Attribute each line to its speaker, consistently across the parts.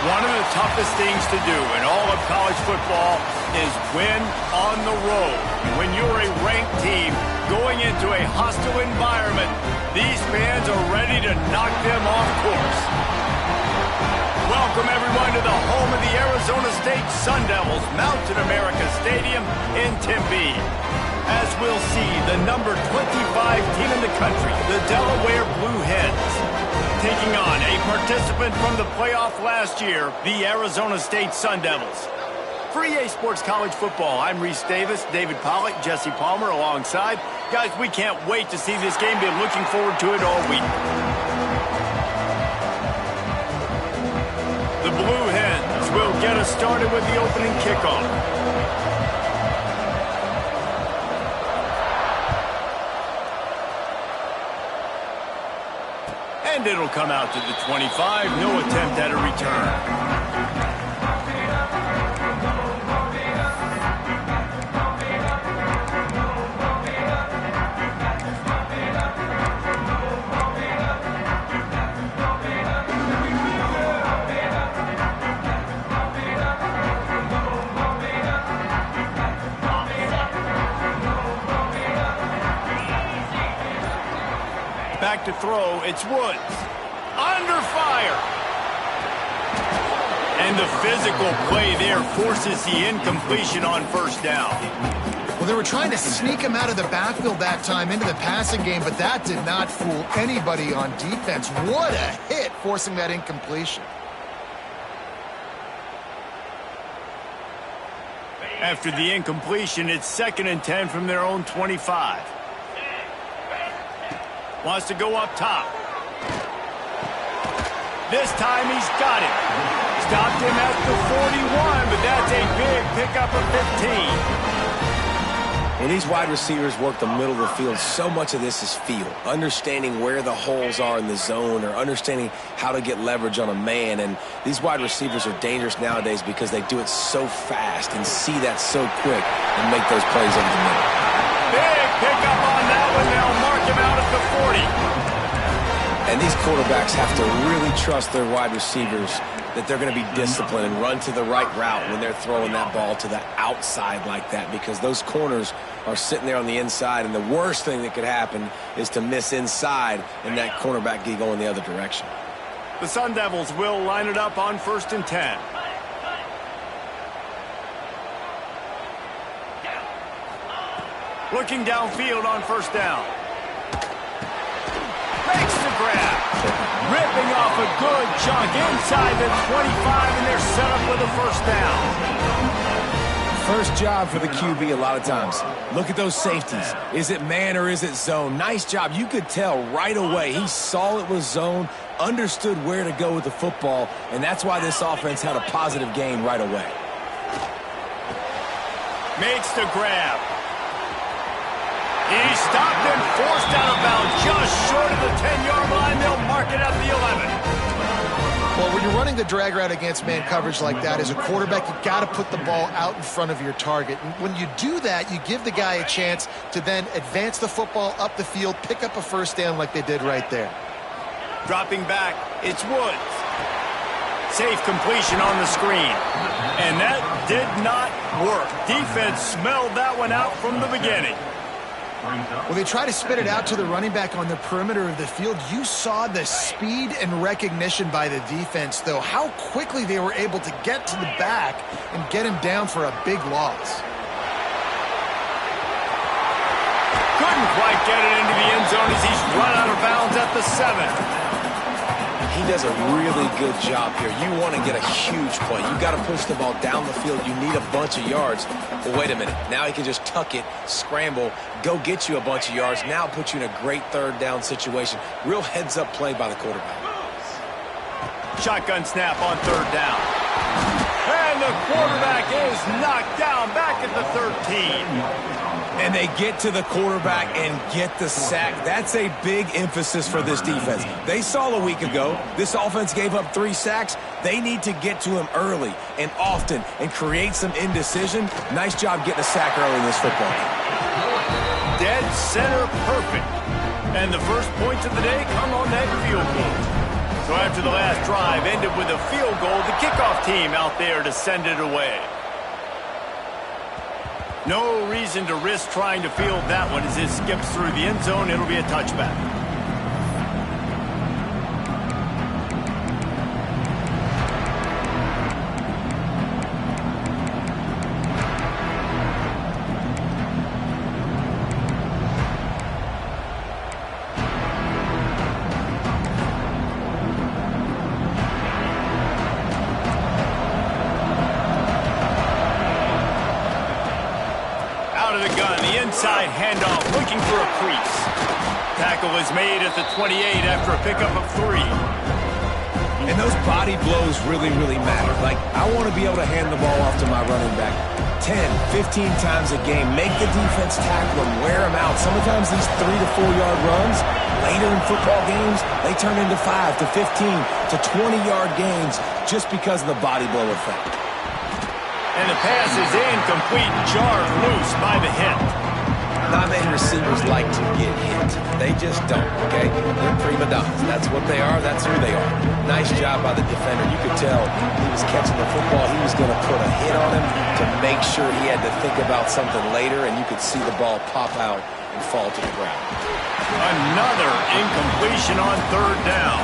Speaker 1: One of the toughest things to do in all of college football is win on the road. When you're a ranked team going into a hostile environment, these fans are ready to knock them off course. Welcome, everyone, to the home of the Arizona State Sun Devils, Mountain America Stadium in Tempe. As we'll see, the number 25 team in the country, the Delaware Blue Hens, taking on a participant from the playoff last year, the Arizona State Sun Devils. For EA Sports College Football, I'm Reese Davis, David Pollack, Jesse Palmer alongside. Guys, we can't wait to see this game. Been looking forward to it all week. The Blue Hens will get us started with the opening kickoff. And it'll come out to the 25. No attempt at a return. Back to throw, it's Woods. Under fire. And the physical play there forces the incompletion on first down.
Speaker 2: Well, they were trying to sneak him out of the backfield that time into the passing game, but that did not fool anybody on defense. What a hit, forcing that incompletion.
Speaker 1: After the incompletion, it's 2nd and 10 from their own 25. Wants to go up top. This time he's got it. Stopped him at the 41, but that's a big pickup of 15.
Speaker 3: When these wide receivers work the middle of the field, so much of this is feel. Understanding where the holes are in the zone or understanding how to get leverage on a man. And these wide receivers are dangerous nowadays because they do it so fast and see that so quick and make those plays over the middle.
Speaker 1: Big pickup on that one. They'll mark him out at the 40.
Speaker 3: And these quarterbacks have to really trust their wide receivers that they're going to be disciplined and run to the right route when they're throwing that ball to the outside like that, because those corners are sitting there on the inside, and the worst thing that could happen is to miss inside and that cornerback get going the other direction.
Speaker 1: The Sun Devils will line it up on 1st and 10. Looking downfield on first down. Makes the grab. Ripping off a good chunk inside the 25, and they're set up with a first down.
Speaker 3: First job for the QB a lot of times. Look at those safeties. Is it man or is it zone? Nice job. You could tell right away. He saw it was zone, understood where to go with the football, and that's why this offense had a positive gain right away.
Speaker 1: Makes the grab. He stopped and forced out of bounds just short of the 10-yard line. They'll mark it at the 11.
Speaker 2: Well, when you're running the drag route against man coverage like that, as a quarterback, you got to put the ball out in front of your target. And when you do that, you give the guy a chance to then advance the football up the field, pick up a first down like they did right there.
Speaker 1: Dropping back, it's Woods. Safe completion on the screen. And that did not work. Defense smelled that one out from the beginning.
Speaker 2: Well, they try to spit it out to the running back on the perimeter of the field. You saw the speed and recognition by the defense, though, how quickly they were able to get to the back and get him down for a big loss.
Speaker 1: Couldn't quite get it into the end zone as he's run out of bounds at the 7.
Speaker 3: He does a really good job here. You want to get a huge play. You got to push the ball down the field. You need a bunch of yards. But wait a minute. Now he can just tuck it, scramble, go get you a bunch of yards. Now put you in a great third down situation. Real heads-up play by the quarterback.
Speaker 1: Shotgun snap on third down. And the quarterback is knocked down back at the 13.
Speaker 3: And they get to the quarterback and get the sack. That's a big emphasis for this defense. They saw a week ago, this offense gave up 3 sacks. They need to get to him early and often and create some indecision. Nice job getting a sack early in this football game.
Speaker 1: Dead center perfect. And the first points of the day come on that field goal. So after the last drive ended with a field goal, the kickoff team out there to send it away. No reason to risk trying to field that one as it skips through the end zone. It'll be a touchback. Inside handoff, looking for a crease. Tackle is made at the 28 after a pickup of 3.
Speaker 3: And those body blows really, really matter. Like, I want to be able to hand the ball off to my running back 10, 15 times a game. Make the defense tackle him, wear him out. Sometimes these 3 to 4 yard runs, later in football games, they turn into 5 to 15 to 20 yard gains just because of the body blow effect.
Speaker 1: And the pass is incomplete, jarred loose by the hit.
Speaker 3: Not many receivers like to get hit. They just don't, okay? They're prima donnas. That's what they are. That's who they are. Nice job by the defender. You could tell he was catching the football. He was going to put a hit on him to make sure he had to think about something later, and you could see the ball pop out and fall to the ground.
Speaker 1: Another incompletion on 3rd down.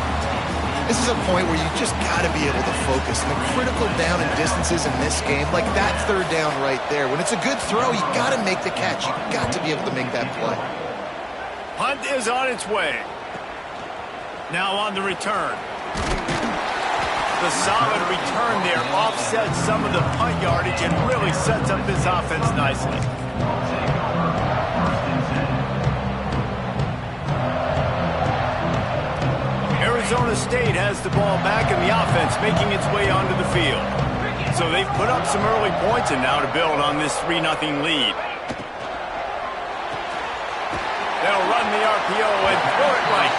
Speaker 2: This is a point where you just got to be able to focus. And the critical down and distances in this game, like that 3rd down right there. When it's a good throw, you got to make the catch. You got to be able to make that play.
Speaker 1: Punt is on its way. Now on the return. The solid return there offsets some of the punt yardage and really sets up this offense nicely. Arizona State has the ball back and the offense making its way onto the field. So they've put up some early points and now to build on this 3-0 lead. They'll run the RPO and throw it right.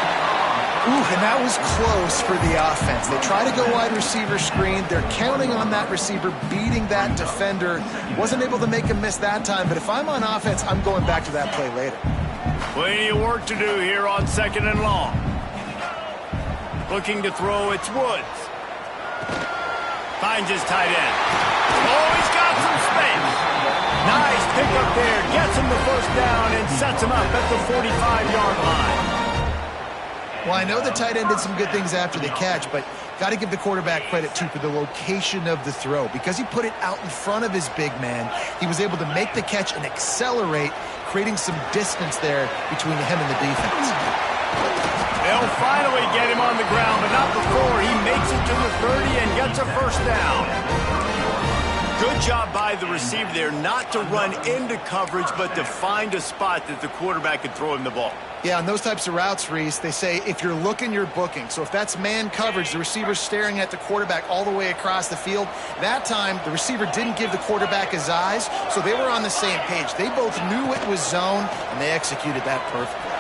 Speaker 2: Ooh, and that was close for the offense. They try to go wide receiver screen. They're counting on that receiver beating that defender. Wasn't able to make him miss that time, but if I'm on offense, I'm going back to that play later.
Speaker 1: Plenty of work to do here on 2nd and long. Looking to throw, it's Woods. Finds his tight end. Oh, he's got some space. Nice pickup there. Gets him the 1st down and sets him up at the 45-yard line.
Speaker 2: Well, I know the tight end did some good things after the catch, but got to give the quarterback credit, too, for the location of the throw. Because he put it out in front of his big man, he was able to make the catch and accelerate, creating some distance there between him and the defense.
Speaker 1: They'll finally get him on the ground, but not before he makes it to the 30 and gets a 1st down. Good job by the receiver there not to run into coverage, but to find a spot that the quarterback could throw him the ball.
Speaker 2: Yeah, on those types of routes, Reese, they say if you're looking, you're booking. So if that's man coverage, the receiver's staring at the quarterback all the way across the field. That time, the receiver didn't give the quarterback his eyes, so they were on the same page. They both knew it was zone, and they executed that perfectly.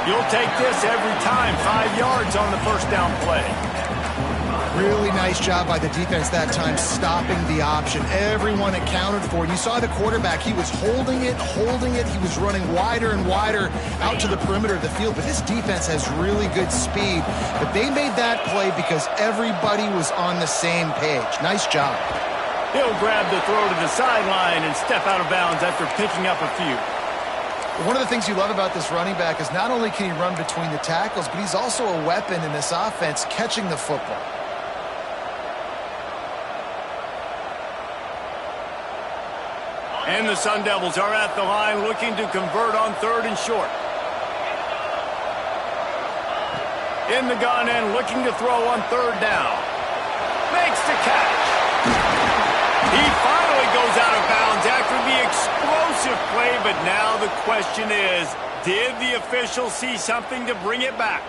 Speaker 1: You'll take this every time. 5 yards on the 1st down play.
Speaker 2: Really nice job by the defense that time, stopping the option. Everyone accounted for it. You saw the quarterback. He was holding it. He was running wider and wider out to the perimeter of the field. But this defense has really good speed. But they made that play because everybody was on the same page. Nice job.
Speaker 1: He'll grab the throw to the sideline and step out of bounds after picking up a few.
Speaker 2: One of the things you love about this running back is not only can he run between the tackles, but he's also a weapon in this offense catching the football.
Speaker 1: And the Sun Devils are at the line looking to convert on 3rd and short. In the gun and looking to throw on 3rd down. Makes the catch. He finally goes out of bounds after the explosive play, but now the question is, did the official see something to bring it back?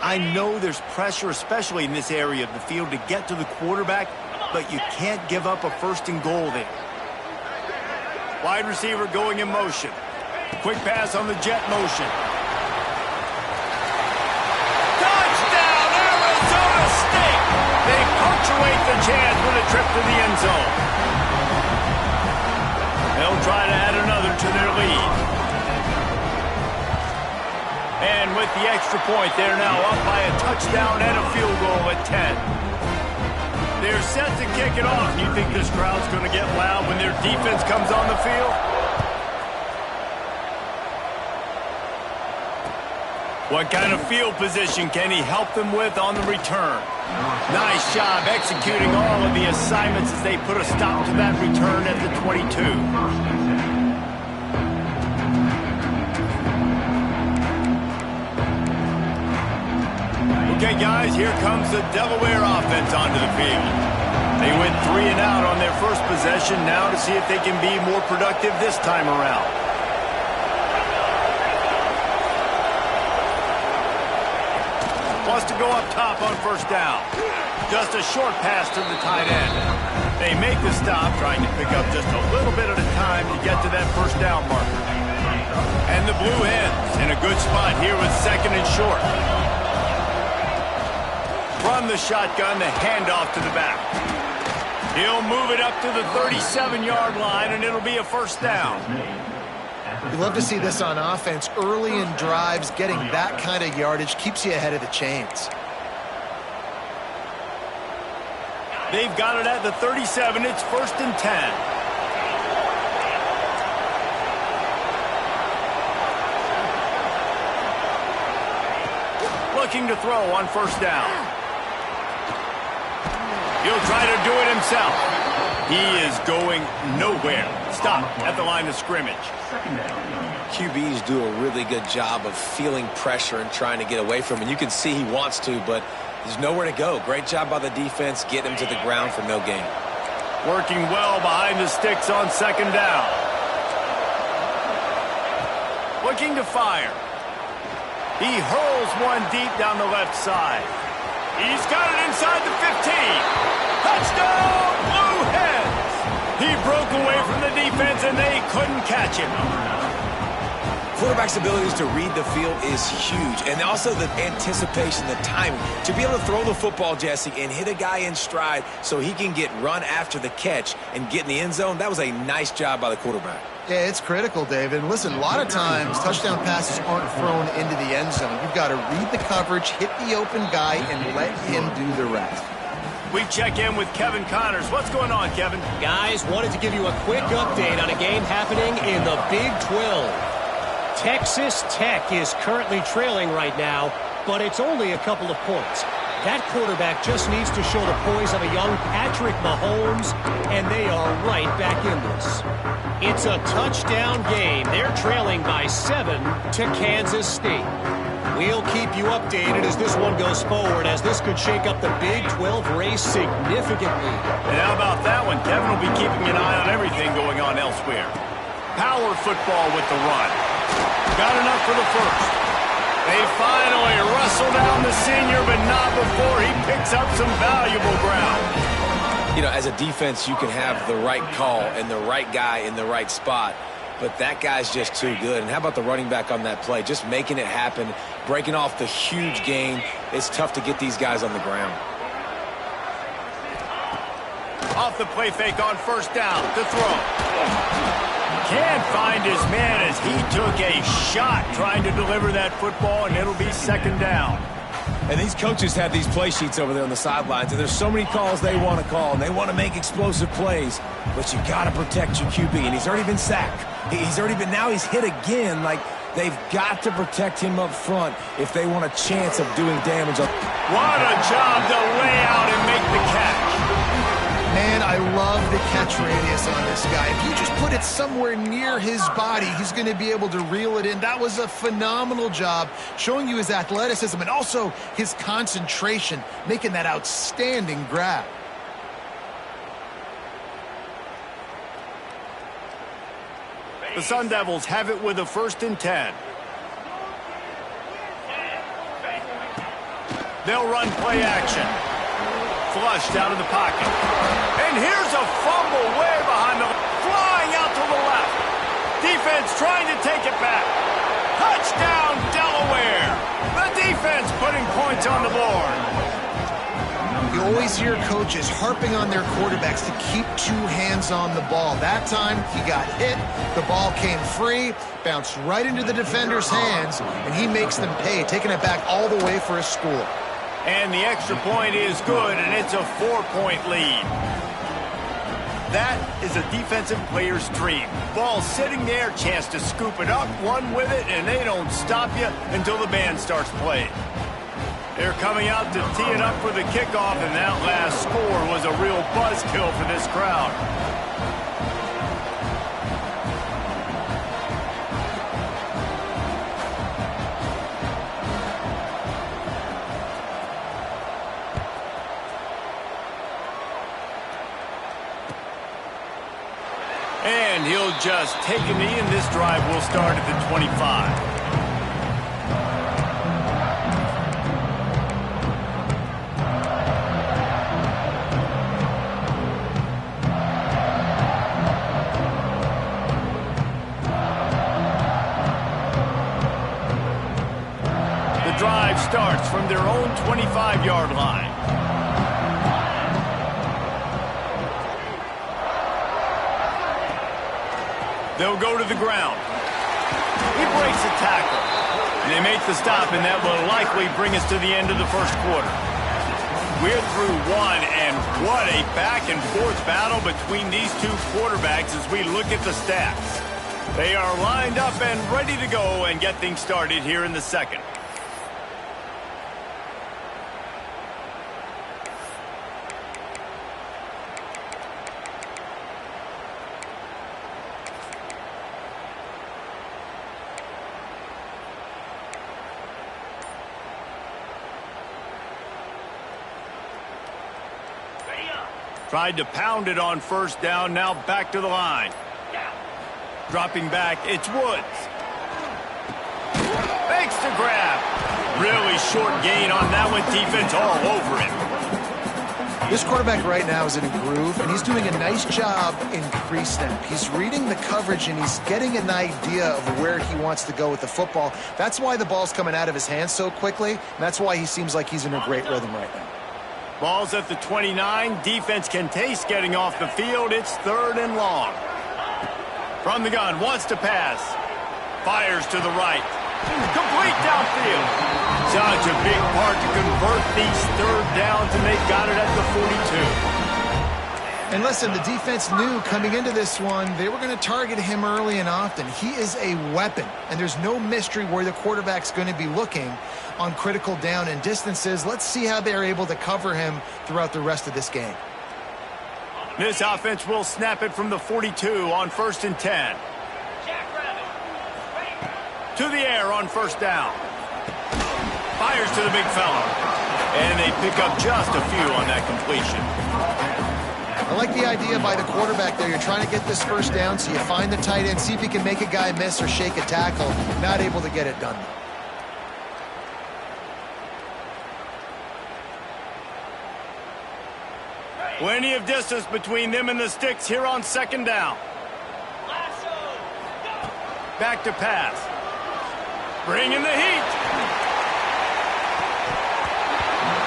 Speaker 1: I know there's pressure, especially in this area of the field, to get to the quarterback, but you can't give up a 1st and goal there. Wide receiver going in motion. Quick pass on the jet motion. Touchdown, Arizona State! They punctuate the chance with a trip to the end zone. They'll try to add another to their lead. And with the extra point, they're now up by a touchdown and a field goal at 10. They're set to kick it off. You think this crowd's going to get loud when their defense comes on the field? What kind of field position can he help them with on the return? Nice job executing all of the assignments as they put a stop to that return at the 22. Okay, guys, here comes the Delaware offense onto the field. They went 3 and out on their first possession, now to see if they can be more productive this time around. Wants to go up top on first down. Just a short pass to the tight end. They make the stop, trying to pick up just a little bit at a time to get to that first down marker. And the Blue Hens in a good spot here with second and short. From the shotgun, the handoff to the back. He'll move it up to the 37-yard line, and it'll be a first down.
Speaker 2: You love to see this on offense. Early in drives, getting that kind of yardage keeps you ahead of the chains.
Speaker 1: They've got it at the 37. It's first and 10. Looking to throw on first down. He'll try to do it himself. He is going nowhere. Stop at the line of scrimmage.
Speaker 3: QBs do a really good job of feeling pressure and trying to get away from him. And you can see he wants to, but there's nowhere to go. Great job by the defense, getting him to the ground for no gain.
Speaker 1: Working well behind the sticks on second down. Looking to fire. He hurls one deep down the left side. He's got it inside the 15. Touchdown, Blue Hens! He broke away from the defense, and they couldn't catch him.
Speaker 3: Quarterback's abilities to read the field is huge, and also the anticipation, the timing. To be able to throw the football, Jesse, and hit a guy in stride so he can get run after the catch and get in the end zone, that was a nice job by the quarterback.
Speaker 2: Yeah, it's critical, David. And listen, a lot of times touchdown passes aren't thrown into the end zone. You've got to read the coverage, hit the open guy, and let him do the rest.
Speaker 1: We check in with Kevin Connors. What's going on, Kevin?
Speaker 4: Guys, wanted to give you a quick update on a game happening in the Big 12. Texas Tech is currently trailing right now, but it's only a couple of points. That quarterback just needs to show the poise of a young Patrick Mahomes, and they are right back in this. It's a touchdown game. They're trailing by 7 to Kansas State. We'll keep you updated as this one goes forward, as this could shake up the Big 12 race significantly.
Speaker 1: And how about that one? Kevin will be keeping an eye on everything going on elsewhere. Power football with the run. Got enough for the first. They finally wrestle down the senior, but not before he picks up some valuable ground.
Speaker 3: You know, as a defense, you can have the right call and the right guy in the right spot, but that guy's just too good. And how about the running back on that play? Just making it happen, breaking off the huge gain. It's tough to get these guys on the ground.
Speaker 1: Off the play fake on first down to throw. Can't find his man as he took a shot trying to deliver that football, and it'll be second down.
Speaker 3: And these coaches have these play sheets over there on the sidelines, and there's so many calls they want to call, and they want to make explosive plays, but you got to protect your QB, and he's already been sacked. Now he's hit again. Like, they've got to protect him up front if they want a chance of doing damage.
Speaker 1: What a job to lay out and make the catch.
Speaker 2: Man, I love the catch radius on this guy. If you just put it somewhere near his body, he's going to be able to reel it in. That was a phenomenal job, showing you his athleticism and also his concentration, making that outstanding grab.
Speaker 1: The Sun Devils have it with a first and 10. They'll run play action. Flushed out of the pocket. And here's a fumble way behind the... Flying out to the left. Defense trying to take it back. Touchdown, Delaware. The defense putting points on the board.
Speaker 2: The always hear coaches harping on their quarterbacks to keep 2 hands on the ball. That time, he got hit, the ball came free, bounced right into the defender's hands, and he makes them pay, taking it back all the way for a score.
Speaker 1: And the extra point is good, and it's a 4-point lead. That is a defensive player's dream. Ball sitting there, chance to scoop it up, run with it, and they don't stop you until the band starts playing. They're coming out to tee it up for the kickoff, and that last score was a real buzzkill for this crowd. And he'll just take a knee, and this drive will start at the 25. Drive starts from their own 25-yard line. They'll go to the ground. He breaks a tackle. And they make the stop, and that will likely bring us to the end of the first quarter. We're through one, and what a back-and-forth battle between these two quarterbacks as we look at the stats. They are lined up and ready to go and get things started here in the second. Tried to pound it on first down, now back to the line. Dropping back, it's Woods. Makes the grab. Really short gain on that one, defense all over him.
Speaker 2: This quarterback right now is in a groove, and he's doing a nice job in pre-snap. He's reading the coverage, and he's getting an idea of where he wants to go with the football. That's why the ball's coming out of his hands so quickly, and that's why he seems like he's in a great rhythm right now.
Speaker 1: Ball's at the 29. Defense can taste getting off the field. It's 3rd and long. From the gun, wants to pass. Fires to the right. Complete downfield. Such a big part to convert these 3rd downs, and they've got it at the 42.
Speaker 2: And listen, the defense knew coming into this one, they were going to target him early and often. He is a weapon, and there's no mystery where the quarterback's going to be looking on critical down and distances. Let's see how they're able to cover him throughout the rest of this game.
Speaker 1: This offense will snap it from the 42 on 1st and 10. To the air on 1st down. Fires to the big fella. And they pick up just a few on that completion.
Speaker 2: I like the idea by the quarterback there. You're trying to get this 1st down, so you find the tight end, see if he can make a guy miss or shake a tackle. Not able to get it done.
Speaker 1: Plenty of distance between them and the sticks here on 2nd down. Back to pass. Bringing the heat.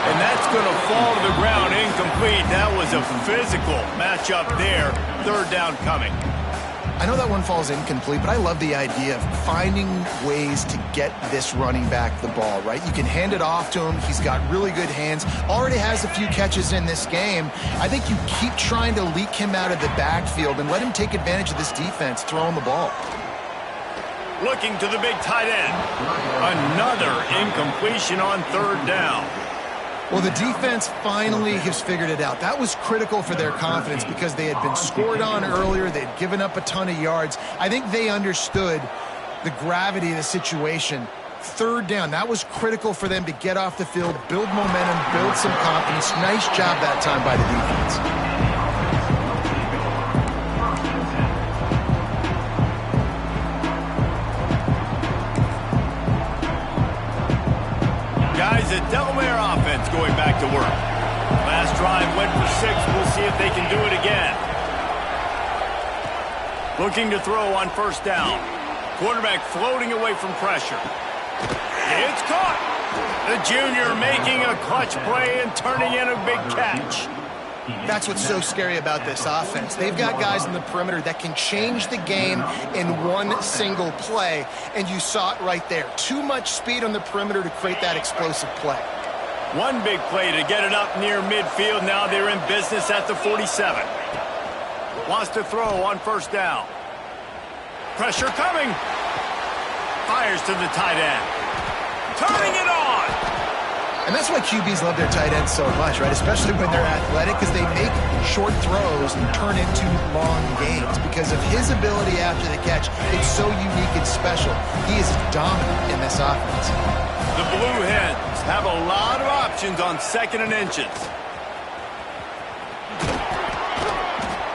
Speaker 1: And that's going to fall to the ground incomplete. That was a physical matchup there. 3rd down coming.
Speaker 2: I know that one falls incomplete, but I love the idea of finding ways to get this running back the ball, right? You can hand it off to him. He's got really good hands. Already has a few catches in this game. I think you keep trying to leak him out of the backfield and let him take advantage of this defense throwing the ball.
Speaker 1: Looking to the big tight end. Another incompletion on 3rd down.
Speaker 2: Well, the defense finally has figured it out. That was critical for their confidence because they had been scored on earlier. They'd given up a ton of yards. I think they understood the gravity of the situation. 3rd down, that was critical for them to get off the field, build momentum, build some confidence. Nice job that time by the defense.
Speaker 1: Guys, the Delaware offense going back to work. Last drive went for 6. We'll see if they can do it again. Looking to throw on 1st down. Quarterback floating away from pressure. It's caught. The junior making a clutch play and turning in a big catch.
Speaker 2: That's what's so scary about this offense. They've got guys in the perimeter that can change the game in one single play, and you saw it right there. Too much speed on the perimeter to create that explosive play.
Speaker 1: One big play to get it up near midfield. Now they're in business at the 47. Wants to throw on first down. Pressure coming. Fires to the tight end. Turning it on.
Speaker 2: And that's why QBs love their tight ends so much, right? Especially when they're athletic, because they make short throws and turn into long gains. Because of his ability after the catch, it's so unique and special. He is dominant in this offense.
Speaker 1: The Blue Hens have a lot of options on 2nd and inches.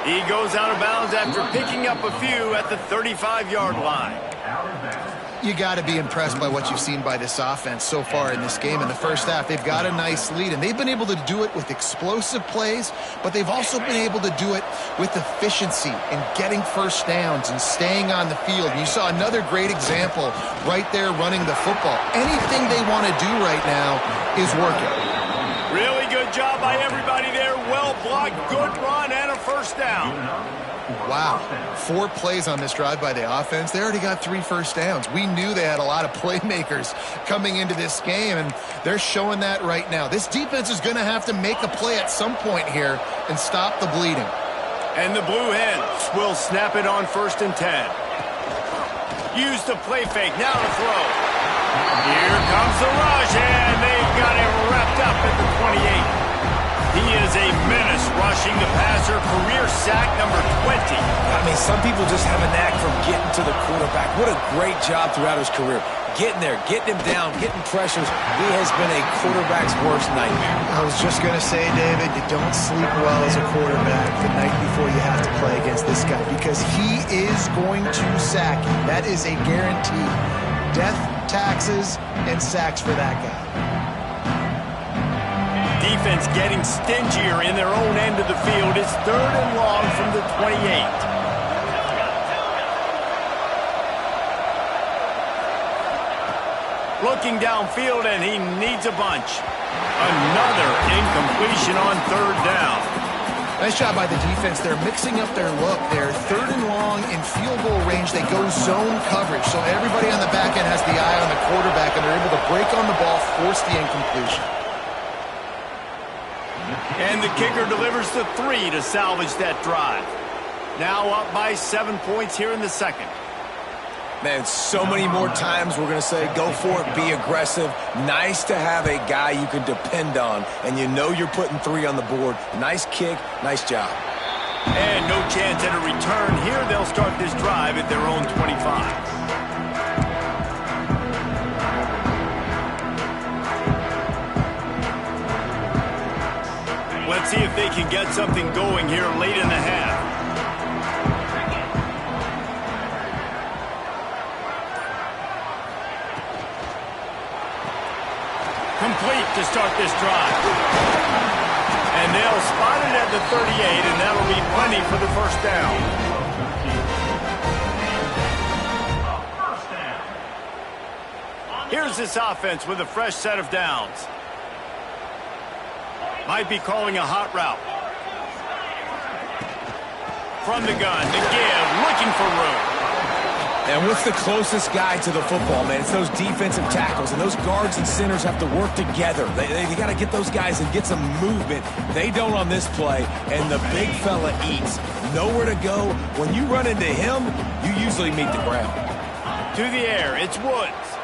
Speaker 1: He goes out of bounds after picking up a few at the 35-yard line.
Speaker 2: You got to be impressed by what you've seen by this offense so far in this game. In the first half, they've got a nice lead, and they've been able to do it with explosive plays, but they've also been able to do it with efficiency and getting first downs and staying on the field. And you saw another great example right there running the football. Anything they want to do right now is working.
Speaker 1: Really good job by everybody there. Well blocked, good run, and a first down.
Speaker 2: Wow, 4 plays on this drive by the offense. They already got 3 first downs. We knew they had a lot of playmakers coming into this game, and they're showing that right now. This defense is going to have to make a play at some point here and stop the bleeding.
Speaker 1: And the Blue Hens will snap it on 1st and 10. Use the play fake, now to throw. Here comes the rush, and they've got it wrapped up at the 28. He is a menace rushing the passer, career sack number 20.
Speaker 3: I mean, some people just have a knack for getting to the quarterback. What a great job throughout his career. Getting there, getting him down, getting pressures. He has been a quarterback's worst nightmare.
Speaker 2: I was just going to say, David, you don't sleep well as a quarterback the night before you have to play against this guy, because he is going to sack you. That is a guarantee. Death, taxes, and sacks for that guy.
Speaker 1: Defense getting stingier in their own end of the field. It's 3rd and long from the 28. Looking downfield, and he needs a bunch. Another incompletion on 3rd down.
Speaker 2: Nice job by the defense. They're mixing up their look. They're 3rd and long in field goal range. They go zone coverage, so everybody on the back end has the eye on the quarterback, and they're able to break on the ball, force the incompletion.
Speaker 1: And the kicker delivers the 3 to salvage that drive. Now up by 7 points here in the 2nd.
Speaker 3: Man, so many more times we're going to say, go for it, be aggressive. Nice to have a guy you can depend on, and you know you're putting 3 on the board. Nice kick, nice job.
Speaker 1: And no chance at a return here. They'll start this drive at their own 25. Let's see if they can get something going here late in the half. Complete to start this drive. And they'll spot it at the 38, and that'll be plenty for the first down. Here's this offense with a fresh set of downs. Might be calling a hot route. From the gun, to give, looking for room.
Speaker 3: And what's the closest guy to the football, man? It's those defensive tackles, and those guards and centers have to work together. They got to get those guys and get some movement. They don't on this play, and the big fella eats. Nowhere to go. When you run into him, you usually meet the ground.
Speaker 1: To the air, it's Woods.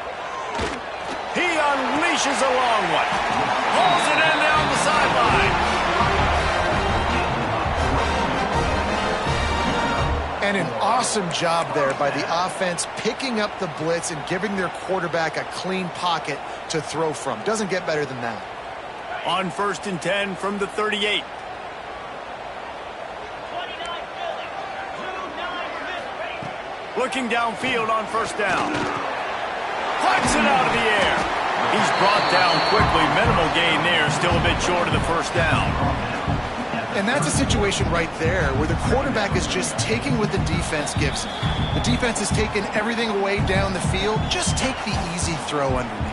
Speaker 1: He unleashes a long one. Pulls it in down the sideline.
Speaker 2: And an awesome job there by the offense, picking up the blitz and giving their quarterback a clean pocket to throw from. Doesn't get better than that.
Speaker 1: On 1st and 10 from the 38. Looking downfield on 1st down. Flex it out of the air. He's brought down quickly. Minimal gain there. Still a bit short of the first down.
Speaker 2: And that's a situation right there where the quarterback is just taking what the defense gives him. The defense is taking everything away down the field. Just take the easy throw underneath.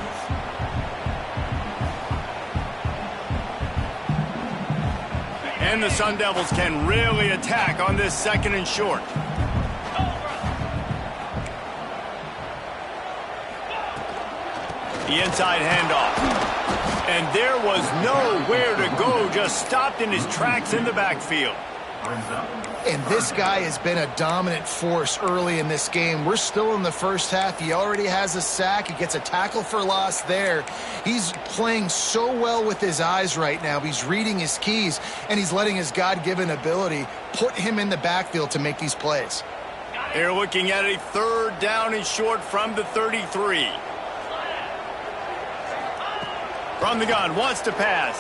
Speaker 1: And the Sun Devils can really attack on this 2nd and short. The inside handoff. And there was nowhere to go, just stopped in his tracks in the backfield.
Speaker 2: And this guy has been a dominant force early in this game. We're still in the first half. He already has a sack. He gets a tackle for loss there. He's playing so well with his eyes right now. He's reading his keys, and he's letting his God-given ability put him in the backfield to make these plays.
Speaker 1: They're looking at a 3rd down and short from the 33. From the gun, wants to pass.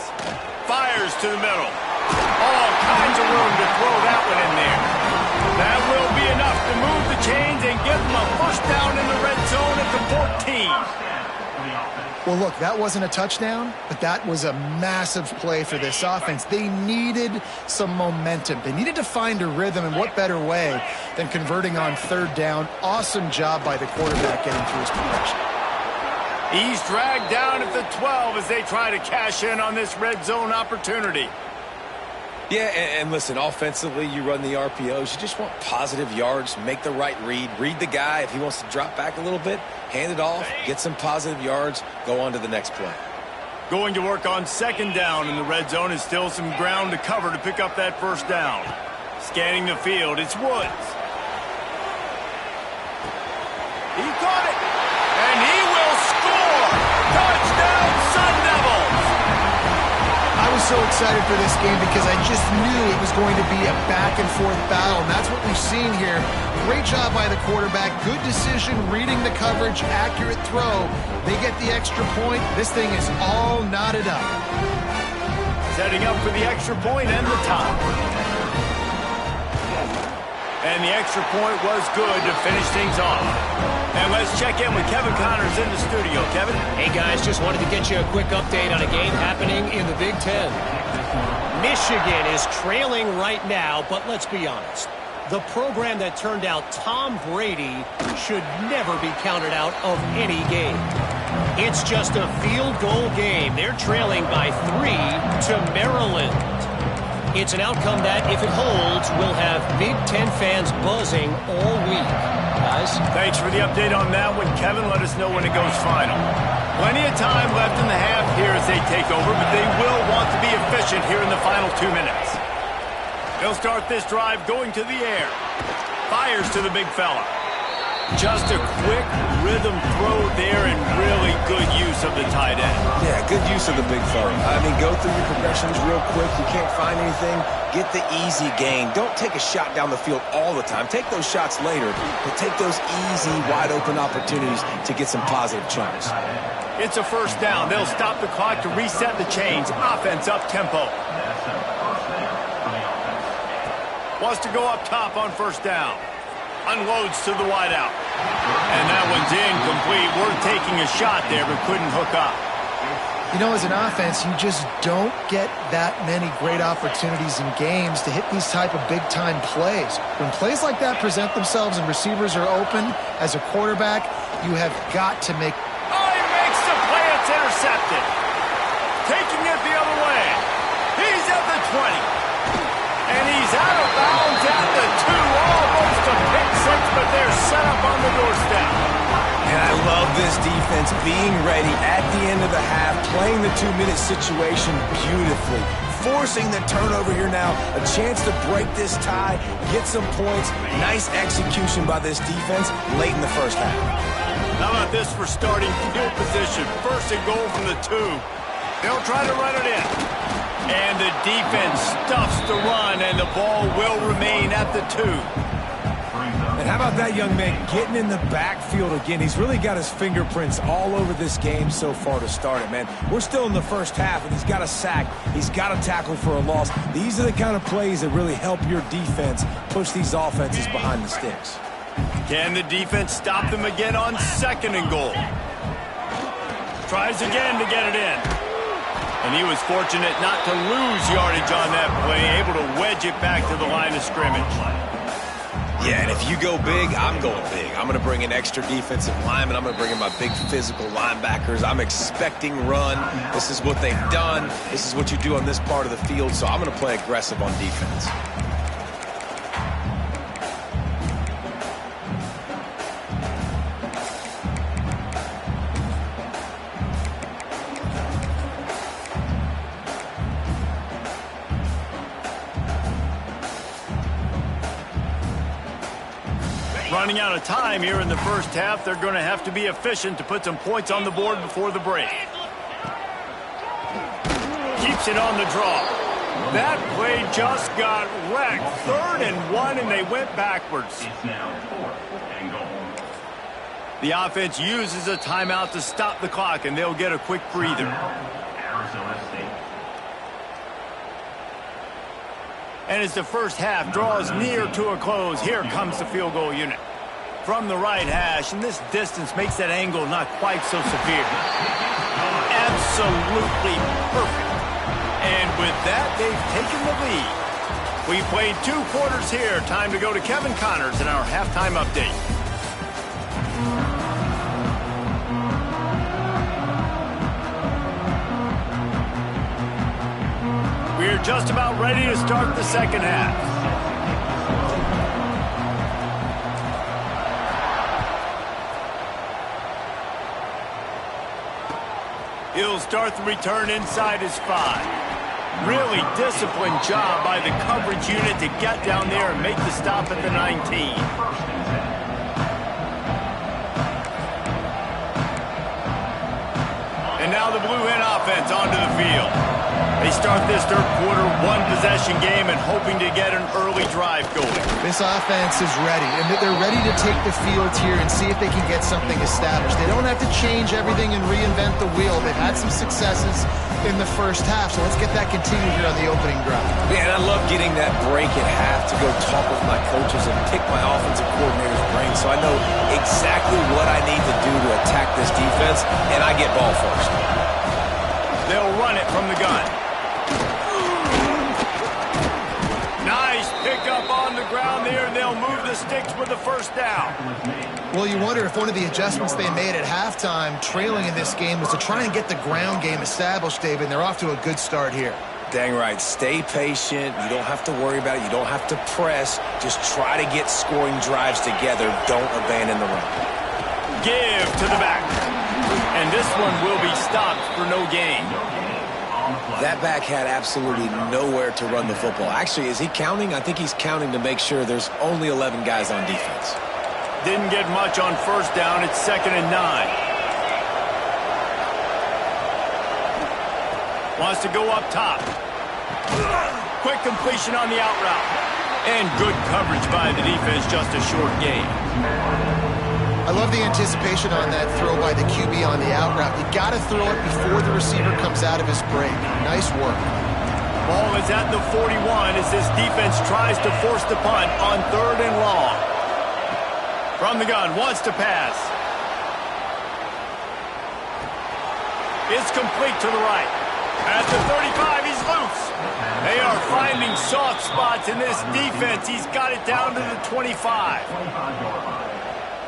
Speaker 1: Fires to the middle. All kinds of room to throw that one in there. That will be enough to move the chains and give them a 1st down in the red zone at the 14.
Speaker 2: Well, look, that wasn't a touchdown, but that was a massive play for this offense. They needed some momentum. They needed to find a rhythm, and what better way than converting on 3rd down. Awesome job by the quarterback getting through his progression.
Speaker 1: He's dragged down at the 12 as they try to cash in on this red zone opportunity.
Speaker 3: Yeah, and listen, offensively, you run the RPOs. You just want positive yards, make the right read the guy. If he wants to drop back a little bit, hand it off, get some positive yards, go on to the next play.
Speaker 1: Going to work on 2nd down in the red zone is still some ground to cover to pick up that 1st down. Scanning the field, it's Woods. He caught it, and he will score! Touchdown, Sun Devils!
Speaker 2: I was so excited for this game because I just knew it was going to be a back-and-forth battle, and that's what we've seen here. Great job by the quarterback. Good decision, reading the coverage, accurate throw. They get the extra point. This thing is all knotted up.
Speaker 1: Setting up for the extra point and the top. And the extra point was good to finish things off. And let's check in with Kevin Connors in the studio. Kevin?
Speaker 4: Hey, guys, just wanted to get you a quick update on a game happening in the Big Ten. Michigan is trailing right now, but let's be honest. The program that turned out Tom Brady should never be counted out of any game. It's just a field goal game. They're trailing by 3 to Maryland. It's an outcome that, if it holds, will have Big Ten fans buzzing all week. Guys?
Speaker 1: Thanks for the update on that one, Kevin. Let us know when it goes final. Plenty of time left in the half here as they take over, but they will want to be efficient here in the final 2 minutes. They'll start this drive going to the air. Fires to the big fella. Just a quick rhythm throw there and really good use of the tight end.
Speaker 3: Yeah, good use of the big fella. I mean, go through your progressions real quick. You can't find anything. Get the easy gain. Don't take a shot down the field all the time. Take those shots later, but take those easy, wide-open opportunities to get some positive chunks.
Speaker 1: It's a 1st down. They'll stop the clock to reset the chains. Offense up-tempo. Wants to go up top on 1st down. Unloads to the wideout. And that one's incomplete. We're taking a shot there, but couldn't hook up.
Speaker 2: You know, as an offense, you just don't get that many great opportunities in games to hit these type of big-time plays. When plays like that present themselves and receivers are open, as a quarterback, you have got to make...
Speaker 1: Oh, he makes the play. It's intercepted. Taking it the other way. He's at the 20. And he's out of bounds at the 2. Almost a pick six, but they're set up on the doorstep.
Speaker 3: And I love this defense being ready at the end of the half, playing the 2-minute situation beautifully, forcing the turnover here now, a chance to break this tie, get some points. Nice execution by this defense late in the first half.
Speaker 1: How about this for starting field position? 1st and goal from the 2. They'll try to run it in. And the defense stuffs the run, and the ball will remain at the 2.
Speaker 3: And how about that young man getting in the backfield again? He's really got his fingerprints all over this game so far to start it, man. We're still in the first half, and he's got a sack. He's got a tackle for a loss. These are the kind of plays that really help your defense push these offenses behind the sticks.
Speaker 1: Can the defense stop them again on 2nd and goal? Tries again to get it in. And he was fortunate not to lose yardage on that play, able to wedge it back to the line of scrimmage.
Speaker 3: Yeah, and if you go big, I'm going big. I'm going to bring in extra defensive linemen. I'm going to bring in my big physical linebackers. I'm expecting run. This is what they've done. This is what you do on this part of the field, so I'm going to play aggressive on defense.
Speaker 1: Running out of time here in the first half. They're going to have to be efficient to put some points on the board before the break. Keeps it on the draw. That play just got wrecked. 3rd and 1, and they went backwards. The offense uses a timeout to stop the clock, and they'll get a quick breather. And as the first half draws near to a close, here comes the field goal unit. From the right hash, and this distance makes that angle not quite so severe. Absolutely perfect. And with that, they've taken the lead. We played 2 quarters here. Time to go to Kevin Connors in our halftime update. We're just about ready to start the second half. He'll start the return inside his 5. Really disciplined job by the coverage unit to get down there and make the stop at the 19. And now the Blue Hen offense onto the field. They start this third quarter one-possession game and hoping to get an early drive going.
Speaker 2: This offense is ready, and they're ready to take the field here and see if they can get something established. They don't have to change everything and reinvent the wheel. They've had some successes in the first half, so let's get that continued here on the opening drive.
Speaker 3: Yeah, and I love getting that break at half to go talk with my coaches and pick my offensive coordinator's brain so I know exactly what I need to do to attack this defense, and I get ball first.
Speaker 1: They'll run it from the gun. Nice pickup on the ground there, and they'll move the sticks with the first down.
Speaker 2: Well, you wonder if one of the adjustments they made at halftime, trailing in this game, was to try and get the ground game established, David, and they're off to a good start here.
Speaker 3: Dang right. Stay patient. You don't have to worry about it. You don't have to press. Just try to get scoring drives together. Don't abandon the run.
Speaker 1: Give to the back. And this one will be stopped for no gain.
Speaker 3: That back had absolutely nowhere to run the football. Actually, is he counting? I think he's counting to make sure there's only 11 guys on defense.
Speaker 1: Didn't get much on first down. It's 2nd and 9. Wants to go up top. Quick completion on the out route. And good coverage by the defense, just a short gain.
Speaker 2: I love the anticipation on that throw by the QB on the out route. You got to throw it before the receiver comes out of his break. Nice work.
Speaker 1: Ball is at the 41 as this defense tries to force the punt on 3rd and long. From the gun, wants to pass. It's complete to the right. At the 35, he's loose. They are finding soft spots in this defense. He's got it down to the 25.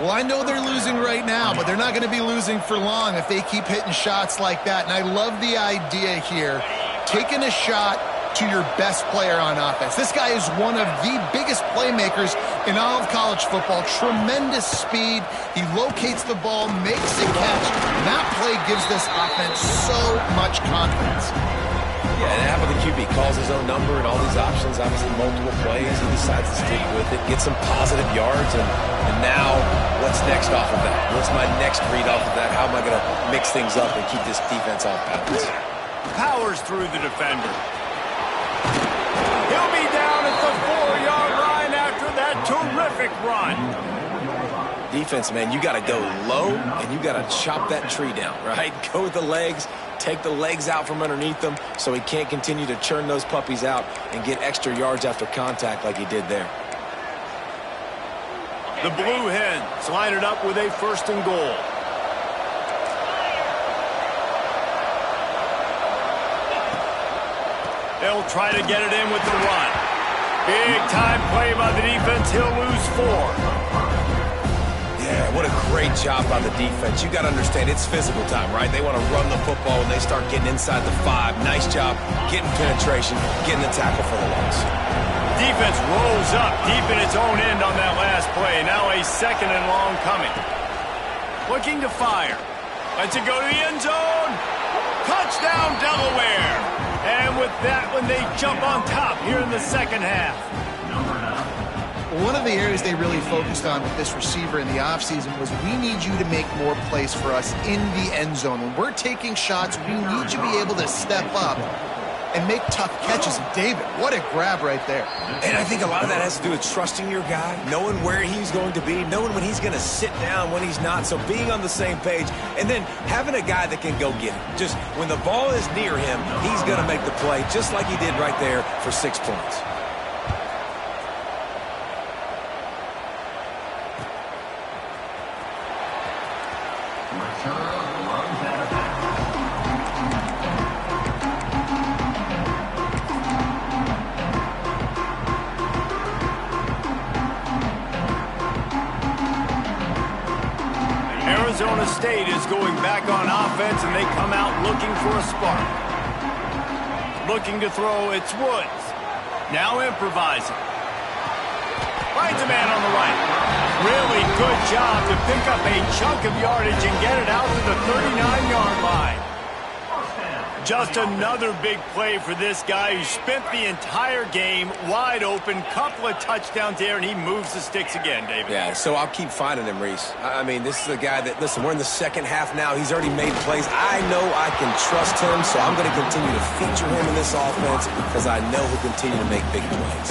Speaker 2: Well, I know they're losing right now, but they're not going to be losing for long if they keep hitting shots like that. And I love the idea here, taking a shot to your best player on offense. This guy is one of the biggest playmakers in all of college football. Tremendous speed. He locates the ball, makes a catch. And that play gives this offense so much confidence.
Speaker 3: Yeah, and how about the QB? Calls his own number and all these options, obviously multiple plays. He decides to stick with it, get some positive yards, and now what's next off of that? What's my next read off of that? How am I going to mix things up and keep this defense off balance?
Speaker 1: Powers through the defender. He'll be down at the 4-yard line after that terrific run.
Speaker 3: Defense, man, you got to go low, and you got to chop that tree down, right? Go with the legs, take the legs out from underneath them so he can't continue to churn those puppies out and get extra yards after contact like he did there.
Speaker 1: The Blue Hens line it up with a 1st and goal. They'll try to get it in with the run. Big-time play by the defense. He'll lose 4.
Speaker 3: Yeah, what a great job by the defense. You got to understand, it's physical time, right? They want to run the football when they start getting inside the 5. Nice job getting penetration, getting the tackle for the loss.
Speaker 1: Defense rolls up deep in its own end on that last play. Now a 2nd and long coming. Looking to fire. Lets it go to the end zone. Touchdown, Delaware. And with that one, they jump on top here in the second half.
Speaker 2: One of the areas they really focused on with this receiver in the offseason was we need you to make more plays for us in the end zone. When we're taking shots, we need you to be able to step up and make tough catches. And David, what a grab right there.
Speaker 3: And I think a lot of that has to do with trusting your guy, knowing where he's going to be, knowing when he's going to sit down, when he's not. So being on the same page, and then having a guy that can go get it. Just when the ball is near him, he's going to make the play, just like he did right there for 6 points.
Speaker 1: Arizona State is going back on offense, and they come out looking for a spark. Looking to throw, it's Woods. Now improvising. Finds a man on the right. Really good job to pick up a chunk of yardage and get it out to the 39-yard line. Just another big play for this guy who spent the entire game wide open, couple of touchdowns there, and he moves the sticks again, David.
Speaker 3: Yeah, so I'll keep finding him, Reese. I mean, this is a guy that, listen, we're in the second half now. He's already made plays. I know I can trust him, so I'm going to continue to feature him in this offense because I know he'll continue to make big plays.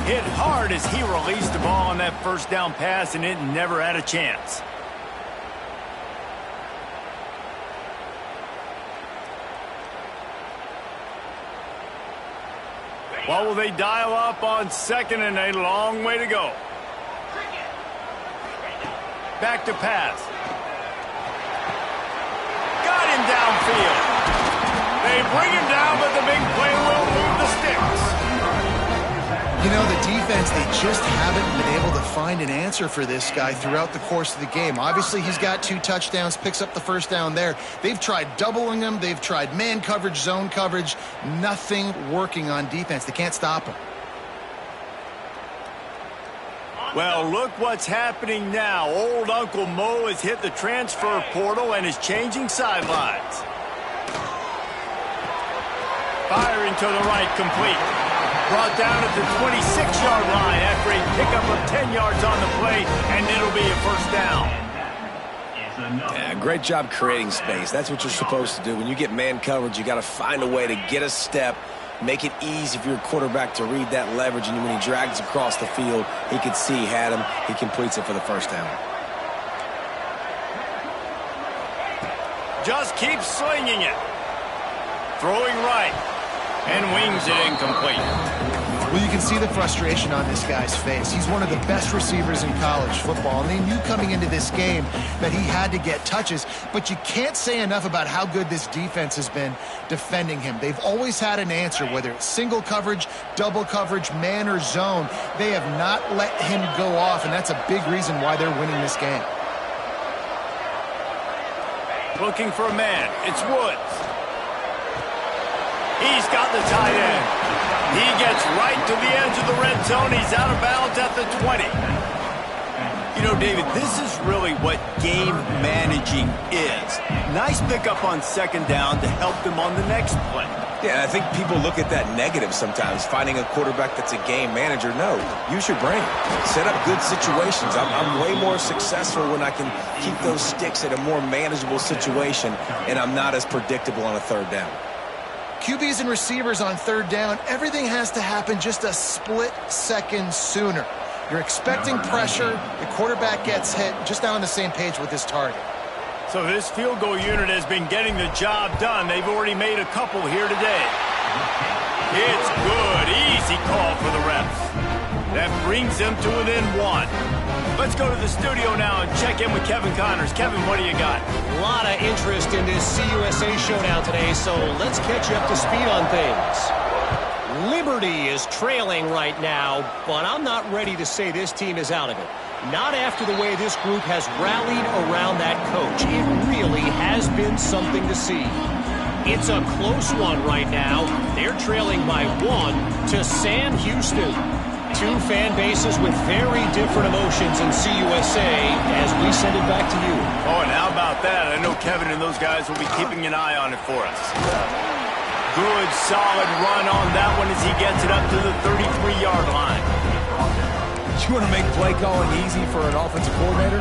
Speaker 1: Hit hard as he released the ball on that first down pass, and it never had a chance. What will they dial up on 2nd and a long way to go? Back to pass. Got him downfield. They bring him down, but the big play will move the sticks.
Speaker 2: You know, the defense, they just haven't been able to find an answer for this guy throughout the course of the game. Obviously, he's got 2 touchdowns, picks up the first down there. They've tried doubling him. They've tried man coverage, zone coverage. Nothing working on defense. They can't stop him.
Speaker 1: Well, look what's happening now. Old Uncle Mo has hit the transfer portal and is changing sidelines. Firing to the right, complete. Brought down at the 26-yard line after a pickup of 10 yards on the play, and it'll be a first down.
Speaker 3: Yeah, great job creating space. That's what you're supposed to do. When you get man coverage, you got to find a way to get a step, make it easy for your quarterback to read that leverage, and when he drags across the field, he can see he had him. He completes it for the first down.
Speaker 1: Just keeps slinging it. Throwing right. And wings it incomplete.
Speaker 2: Well, you can see the frustration on this guy's face. He's one of the best receivers in college football, and they knew coming into this game that he had to get touches, but you can't say enough about how good this defense has been defending him. They've always had an answer, whether it's single coverage, double coverage, man or zone. They have not let him go off, and that's a big reason why they're winning this game.
Speaker 1: Looking for a man. It's Woods. He's got the tight end. He gets right to the edge of the red zone. He's out of bounds at the 20. You know, David, this is really what game managing is. Nice pickup on 2nd down to help them on the next play.
Speaker 3: Yeah, I think people look at that negative sometimes, finding a quarterback that's a game manager. No, use your brain. Set up good situations. I'm way more successful when I can keep those sticks at a more manageable situation, and I'm not as predictable on a 3rd down.
Speaker 2: QBs and receivers on 3rd down, everything has to happen just a split second sooner. You're expecting pressure, the quarterback gets hit, just not on the same page with his target.
Speaker 1: So this field goal unit has been getting the job done. They've already made a couple here today. It's good. Easy call for the refs. That brings them to within 1. Let's go to the studio now and check in with Kevin Connors. Kevin, what do you got?
Speaker 4: A lot of interest in this CUSA showdown today, so let's catch you up to speed on things. Liberty is trailing right now, but I'm not ready to say this team is out of it. Not after the way this group has rallied around that coach. It really has been something to see. It's a close one right now. They're trailing by 1 to Sam Houston. Two fan bases with very different emotions in CUSA as we send it back to you.
Speaker 1: Oh, and how about that? I know Kevin and those guys will be keeping an eye on it for us. Good, solid run on that one as he gets it up to the 33-yard line.
Speaker 3: You want to make play calling easy for an offensive coordinator?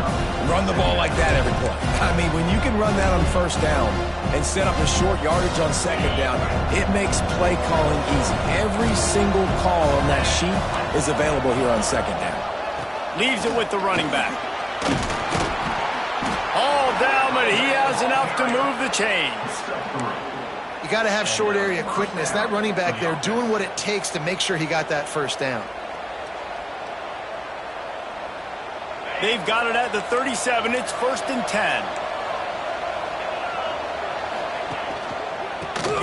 Speaker 3: Run the ball like that every play. I mean, when you can run that on first down and set up a short yardage on second down, it makes play calling easy. Every single call on that sheet is available here on second down.
Speaker 1: Leaves it with the running back. All down, but he has enough to move the chains.
Speaker 2: You got to have short area quickness. That running back there doing what it takes to make sure he got that first down.
Speaker 1: They've got it at the 37. It's 1st and 10.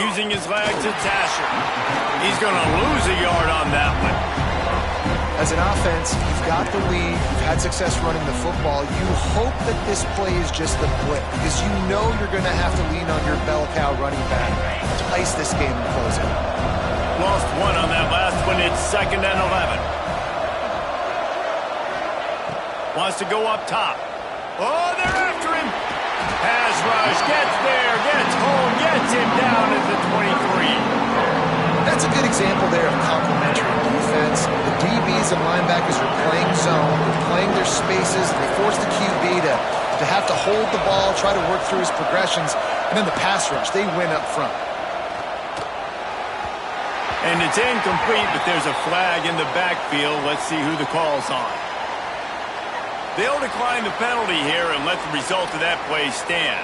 Speaker 1: Using his legs, it's Asher. He's going to lose a yard on that one.
Speaker 2: As an offense, you've got the lead. You've had success running the football. You hope that this play is just the blip because you know you're going to have to lean on your bell cow running back to ice this game and close it.
Speaker 1: Lost one on that last one. It's 2nd and 11. Wants to go up top. Oh, they're after him. Pass rush, gets there, gets home, gets him down at the 23.
Speaker 2: That's a good example there of complementary defense. The DBs and linebackers are playing zone, they're playing their spaces, and they force the QB to have to hold the ball, try to work through his progressions, and then the pass rush, they win up front.
Speaker 1: And it's incomplete, but there's a flag in the backfield. Let's see who the call's on. They'll decline the penalty here and let the result of that play stand.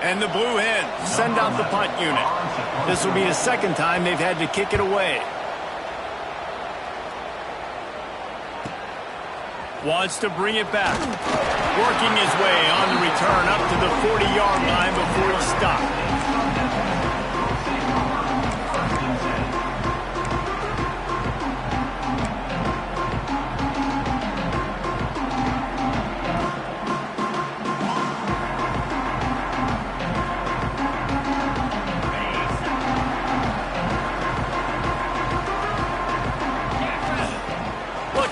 Speaker 1: And the Blue Hens send out the punt unit. This will be the second time they've had to kick it away. Wants to bring it back. Working his way on the return up to the 40-yard line before he stopped.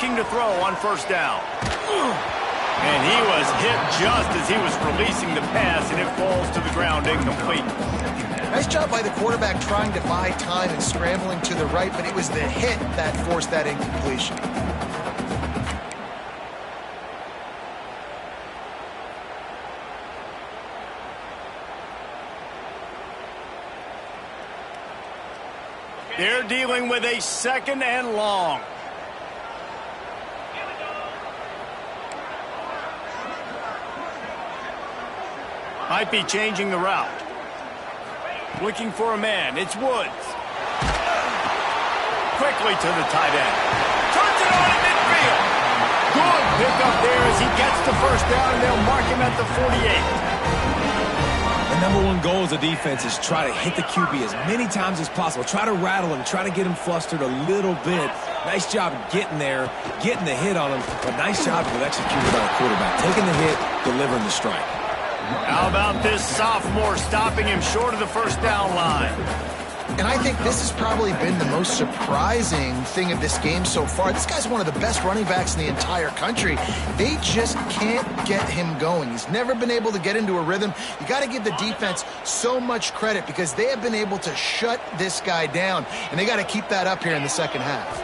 Speaker 1: To throw on first down. And he was hit just as he was releasing the pass, and it falls to the ground incomplete.
Speaker 2: Nice job by the quarterback trying to buy time and scrambling to the right, but it was the hit that forced that incompletion.
Speaker 1: They're dealing with a 2nd and long. Might be changing the route. Looking for a man. It's Woods. Quickly to the tight end. Turns it on in midfield. Good pickup there as he gets the first down, and they'll mark him at the 48.
Speaker 3: The number one goal as a defense is try to hit the QB as many times as possible. Try to rattle him. Try to get him flustered a little bit. Nice job getting there, getting the hit on him, but nice job with executing by the quarterback. Taking the hit, delivering the strike.
Speaker 1: How about this sophomore stopping him short of the first down line?
Speaker 2: And I think this has probably been the most surprising thing of this game so far. This guy's one of the best running backs in the entire country. They just can't get him going. He's never been able to get into a rhythm. You got to give the defense so much credit because they have been able to shut this guy down, and they got to keep that up here in the second half.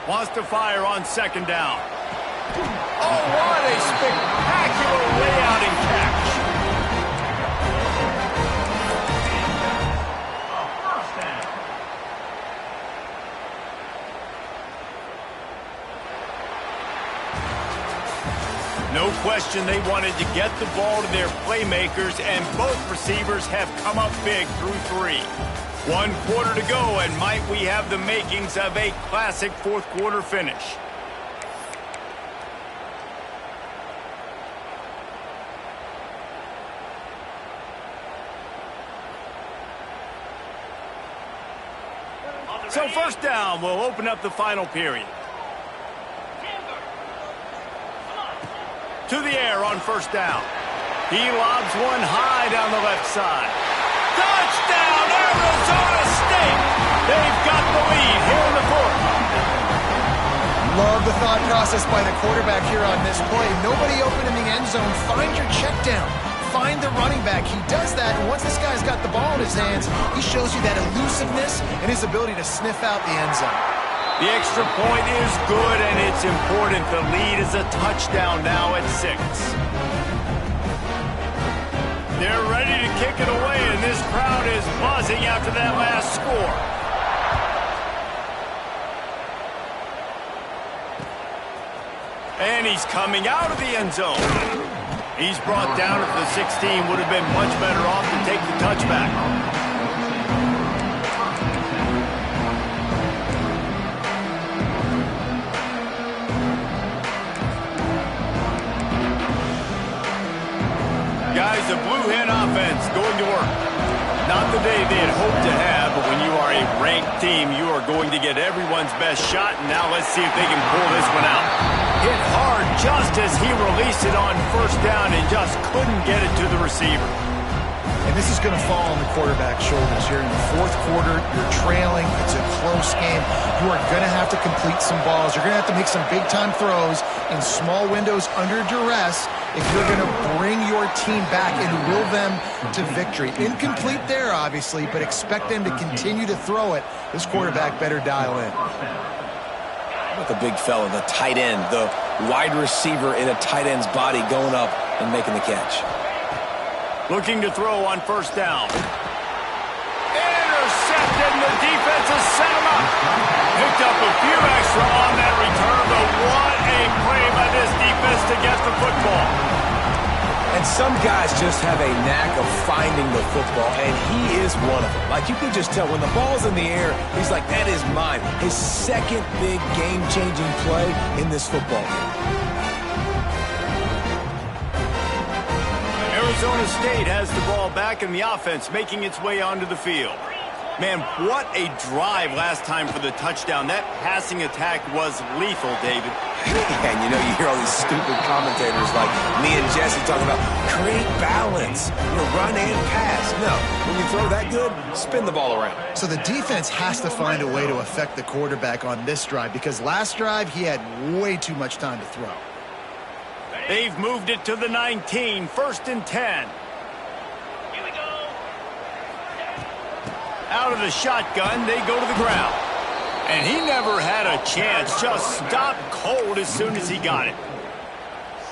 Speaker 1: Wants to fire on second down. Oh, what a spectacular layout and catch. No question they wanted to get the ball to their playmakers, and both receivers have come up big through 3. 1 quarter to go, and might we have the makings of a classic fourth quarter finish. So first down will open up the final period. To the air on first down. He lobs one high down the left side. Touchdown, Arizona State! They've got the lead here in the fourth.
Speaker 2: Love the thought process by the quarterback here on this play. Nobody open in the end zone. Find your check down. Find the running back. He does that, and once this guy's got the ball in his hands, he shows you that elusiveness and his ability to sniff out the end zone.
Speaker 1: The extra point is good, and it's important. The lead is a touchdown now at 6. They're ready to kick it away, and this crowd is buzzing after that last score. And he's coming out of the end zone. He's brought down at the 16. Would have been much better off to take the touchback. Guys, the Blue Hen offense going to work. Not the day they had hoped to have, but when you are a ranked team, you are going to get everyone's best shot. And now let's see if they can pull this one out. Hit hard just as he released it on first down and just couldn't get it to the receiver.
Speaker 2: And this is going to fall on the quarterback's shoulders here in the fourth quarter. You're trailing. It's a close game. You are going to have to complete some balls. You're going to have to make some big-time throws in small windows under duress if you're going to bring your team back and will them to victory. Incomplete there, obviously, but expect them to continue to throw it. This quarterback better dial in.
Speaker 3: The big fella, the tight end, the wide receiver in a tight end's body going up and making the catch.
Speaker 1: Looking to throw on first down. Intercepted, and the defense has set him up. Picked up a few extra on that return, but what a play by this defense to get the football.
Speaker 3: And some guys just have a knack of finding the football, and he is one of them. Like, you can just tell when the ball's in the air, he's like, that is mine. His second big game-changing play in this football game.
Speaker 1: Arizona State has the ball back in the offense, making its way onto the field. Man, what a drive last time for the touchdown. That passing attack was lethal, David.
Speaker 3: And you know, you hear all these stupid commentators like me and Jesse talking about create balance, run and pass. No, when you throw that good, spin the ball around.
Speaker 2: So the defense has to find a way to affect the quarterback on this drive because last drive he had way too much time to throw.
Speaker 1: They've moved it to the 19, 1st and 10. Here we go. Out of the shotgun, they go to the ground. And he never had a chance, just stopped cold as soon as he got it.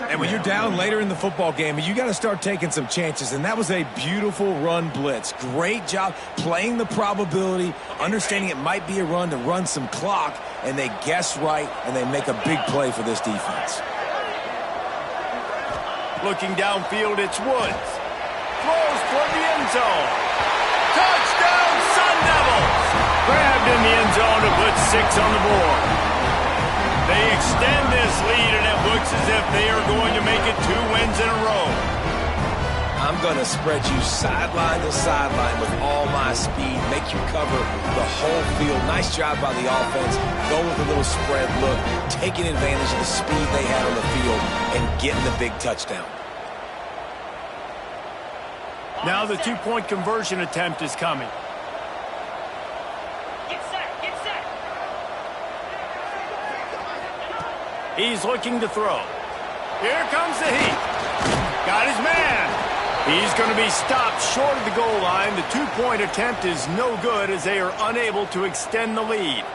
Speaker 3: And when you're down later in the football game, you got to start taking some chances, and that was a beautiful run blitz. Great job playing the probability, understanding it might be a run to run some clock, and they guess right, and they make a big play for this defense.
Speaker 1: Looking downfield, it's Woods. Throws toward the end zone. Touchdown, Sun Devils! Grabbed in the end zone to put 6 on the board. They extend this lead, and it looks as if they are going to make it 2 wins in a row.
Speaker 3: I'm going to spread you sideline to sideline with all my speed, make you cover the whole field. Nice job by the offense. Go with a little spread look, taking advantage of the speed they had on the field and getting the big touchdown.
Speaker 1: Now the 2-point conversion attempt is coming.
Speaker 5: Get set, get set.
Speaker 1: He's looking to throw. Here comes the heat. Got his man. He's going to be stopped short of the goal line. The 2-point attempt is no good as they are unable to extend the lead.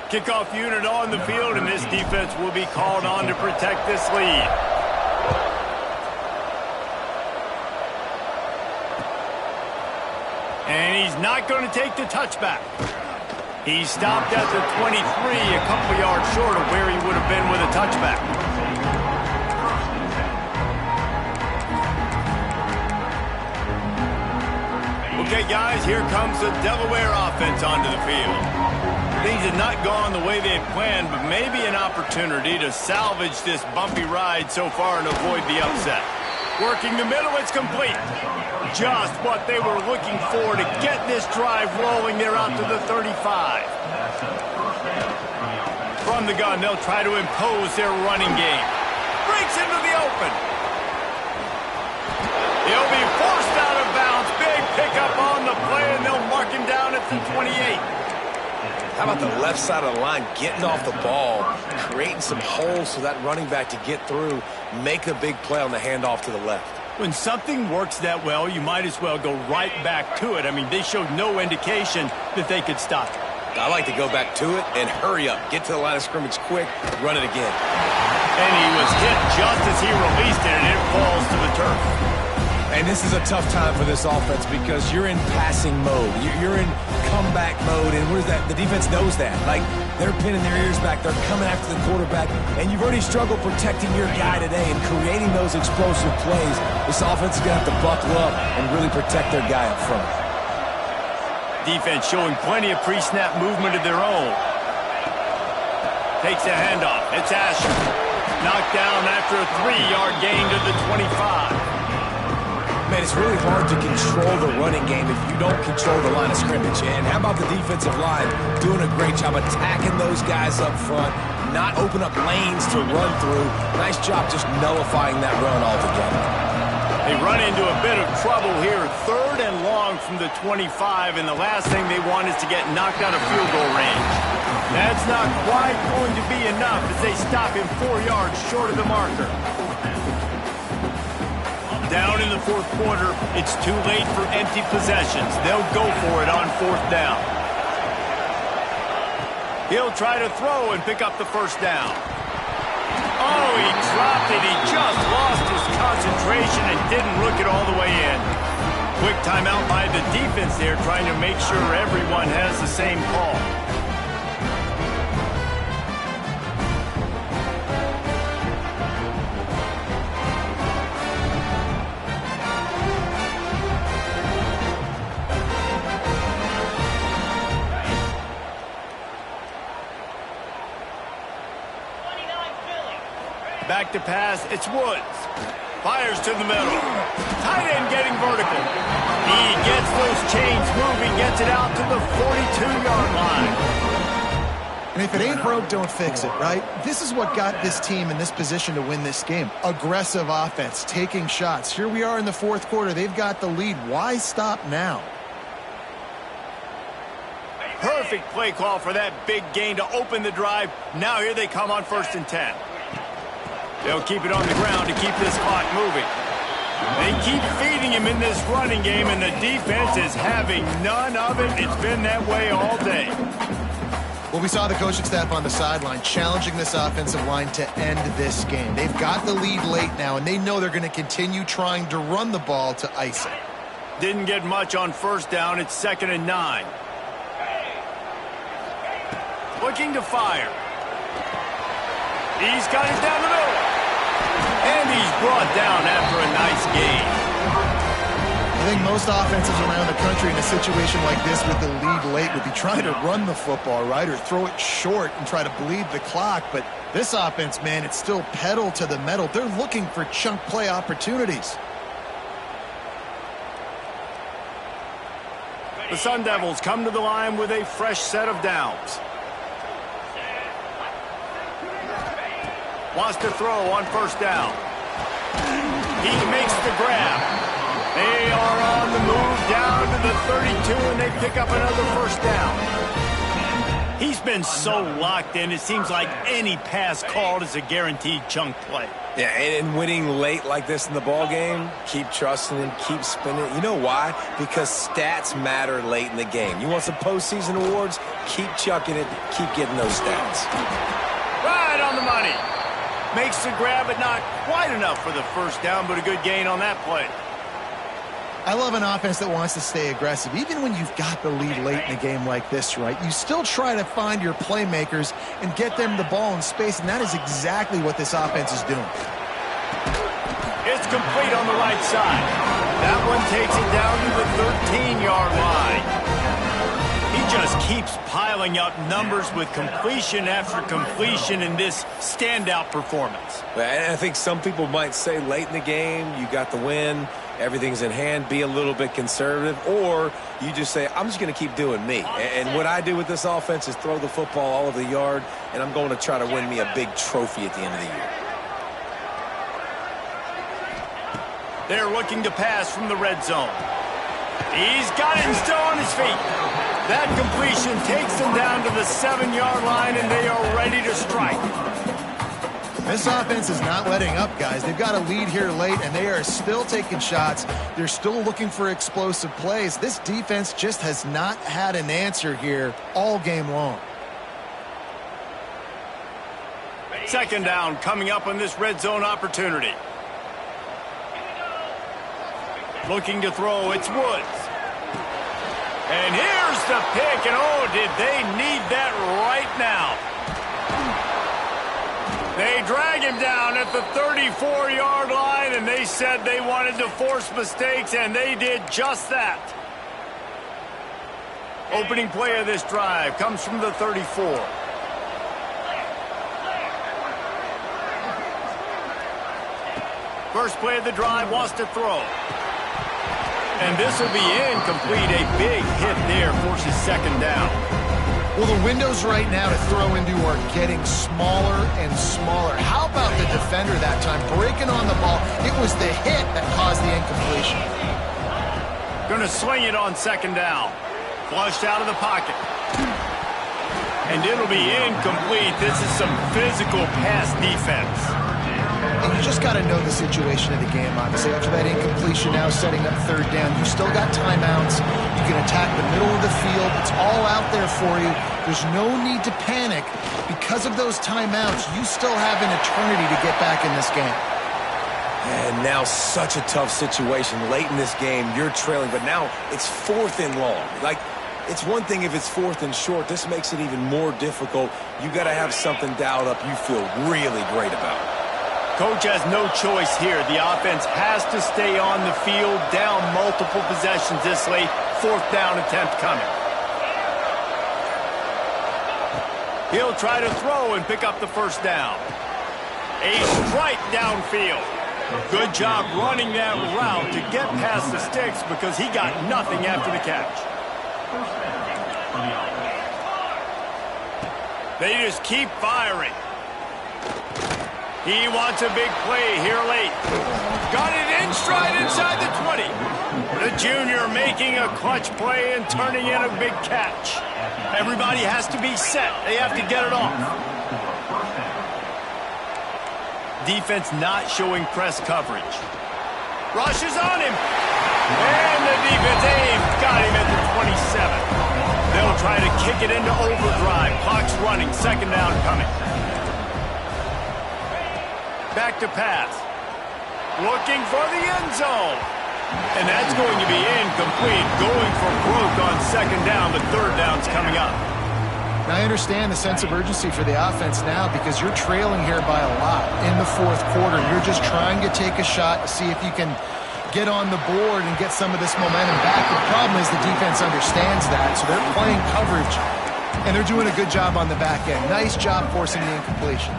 Speaker 1: Kickoff unit on the field, and this defense will be called on to protect this lead. And he's not going to take the touchback. He stopped at the 23, a couple yards short of where he would have been with a touchback. Okay, guys, here comes the Delaware offense onto the field. Things have not gone the way they had planned, but maybe an opportunity to salvage this bumpy ride so far and avoid the upset. Working the middle, it's complete. Just what they were looking for to get this drive rolling there out to the 35. From the gun, they'll try to impose their running game. Breaks into the open. He'll be forced out of bounds. Big pickup on the play, and they'll mark him down at the 28.
Speaker 3: How about the left side of the line getting off the ball, creating some holes for that running back to get through, make a big play on the handoff to the left.
Speaker 1: When something works that well, you might as well go right back to it. I mean, they showed no indication that they could stop it.
Speaker 3: I like to go back to it and hurry up. Get to the line of scrimmage quick, run it again.
Speaker 1: And he was hit just as he released it, and it falls to the turf.
Speaker 3: And this is a tough time for this offense because you're in passing mode. You're in comeback mode, and what is that? The defense knows that. Like, they're pinning their ears back. They're coming after the quarterback, and you've already struggled protecting your guy today and creating those explosive plays. This offense is going to have to buckle up and really protect their guy up front.
Speaker 1: Defense showing plenty of pre-snap movement of their own. Takes a handoff. It's Asher. Knocked down after a 3-yard gain to the 25.
Speaker 3: Man, it's really hard to control the running game if you don't control the line of scrimmage. And how about the defensive line doing a great job attacking those guys up front, not open up lanes to run through. Nice job just nullifying that run altogether.
Speaker 1: They run into a bit of trouble here. 3rd and long from the 25, and the last thing they want is to get knocked out of field goal range. That's not quite going to be enough as they stop him 4 yards short of the marker. Down in the 4th quarter, it's too late for empty possessions. They'll go for it on 4th down. He'll try to throw and pick up the 1st down. Oh, he dropped it. He just lost his concentration and didn't look it all the way in. Quick timeout by the defense there, trying to make sure everyone has the same call. Back to pass, it's Woods. Fires to the middle. Tight end getting vertical. He gets those chains moving, gets it out to the 42-yard line.
Speaker 2: And if it ain't broke, don't fix it, right? This is what got this team in this position to win this game. Aggressive offense, taking shots. Here we are in the 4th quarter. They've got the lead. Why stop now?
Speaker 1: Perfect play call for that big gain to open the drive. Now here they come on 1st and 10. They'll keep it on the ground to keep this clock moving. They keep feeding him in this running game, and the defense is having none of it. It's been that way all day.
Speaker 2: Well, we saw the coaching staff on the sideline challenging this offensive line to end this game. They've got the lead late now, and they know they're going to continue trying to run the ball to ice it.
Speaker 1: Didn't get much on 1st down. It's 2nd and 9. Looking to fire. He's got it down the middle. And he's brought down after a nice gain.
Speaker 2: I think most offenses around the country in a situation like this with the lead late would be trying to run the football, right, or throw it short and try to bleed the clock. But this offense, man, it's still pedal to the metal. They're looking for chunk play opportunities.
Speaker 1: The Sun Devils come to the line with a fresh set of downs. Wants to throw on 1st down. He makes the grab. They are on the move down to the 32, and they pick up another 1st down. He's been so locked in, it seems like any pass called is a guaranteed chunk play.
Speaker 3: Yeah, and winning late like this in the ball game, keep trusting him, keep spinning. You know why? Because stats matter late in the game. You want some postseason awards? Keep chucking it, keep getting those stats.
Speaker 1: Right on the money. Makes the grab, but not quite enough for the 1st down, but a good gain on that play.
Speaker 2: I love an offense that wants to stay aggressive. Even when you've got the lead late in a game like this, right, you still try to find your playmakers and get them the ball in space, and that is exactly what this offense is doing.
Speaker 1: It's complete on the right side. That one takes it down to the 13-yard line. He just keeps piling up numbers with completion after completion in this standout performance.
Speaker 3: I think some people might say late in the game, you got the win, everything's in hand, be a little bit conservative, or you just say, I'm just going to keep doing me. And what I do with this offense is throw the football all over the yard, and I'm going to try to win me a big trophy at the end of the year.
Speaker 1: They're looking to pass from the red zone. He's got it and still on his feet. That completion takes them down to the 7-yard line, and they are ready to strike.
Speaker 2: This offense is not letting up, guys. They've got a lead here late, and they are still taking shots. They're still looking for explosive plays. This defense just has not had an answer here all game long.
Speaker 1: Second down coming up on this red zone opportunity. Looking to throw, it's Woods. And here's the pick, and oh, did they need that right now. They drag him down at the 34-yard line, and they said they wanted to force mistakes, and they did just that. Opening play of this drive comes from the 34. First play of the drive wants to throw. And this will be incomplete. A big hit there forces second down.
Speaker 2: Well, the windows right now to throw into are getting smaller and smaller. How about the defender that time breaking on the ball? It was the hit that caused the incompletion.
Speaker 1: Going to swing it on second down. Flushed out of the pocket. And it'll be incomplete. This is some physical pass defense.
Speaker 2: And you just got to know the situation of the game, obviously. After that incompletion now setting up third down, you still got timeouts. You can attack the middle of the field. It's all out there for you. There's no need to panic. Because of those timeouts, you still have an eternity to get back in this game.
Speaker 3: And now such a tough situation. Late in this game, you're trailing, but now it's 4th and long. Like, it's one thing if it's 4th and short. This makes it even more difficult. You got to have something dialed up you feel really great about.
Speaker 1: Coach has no choice here. The offense has to stay on the field, down multiple possessions this late. 4th down attempt coming. He'll try to throw and pick up the first down. A strike downfield. Good job running that route to get past the sticks because he got nothing after the catch. They just keep firing. He wants a big play here late. Got it in stride inside the 20. The junior making a clutch play and turning in a big catch. Everybody has to be set. They have to get it off. Defense not showing press coverage. Rushes on him. And the defense got him at the 27. They'll try to kick it into overdrive. Clock's running. Second down coming. Back to pass. Looking for the end zone. And that's going to be incomplete. Going for broke on second down, but third down's coming up.
Speaker 2: Now, I understand the sense of urgency for the offense now because you're trailing here by a lot in the 4th quarter. You're just trying to take a shot to see if you can get on the board and get some of this momentum back. The problem is the defense understands that, so they're playing coverage, and they're doing a good job on the back end. Nice job forcing the incompletion.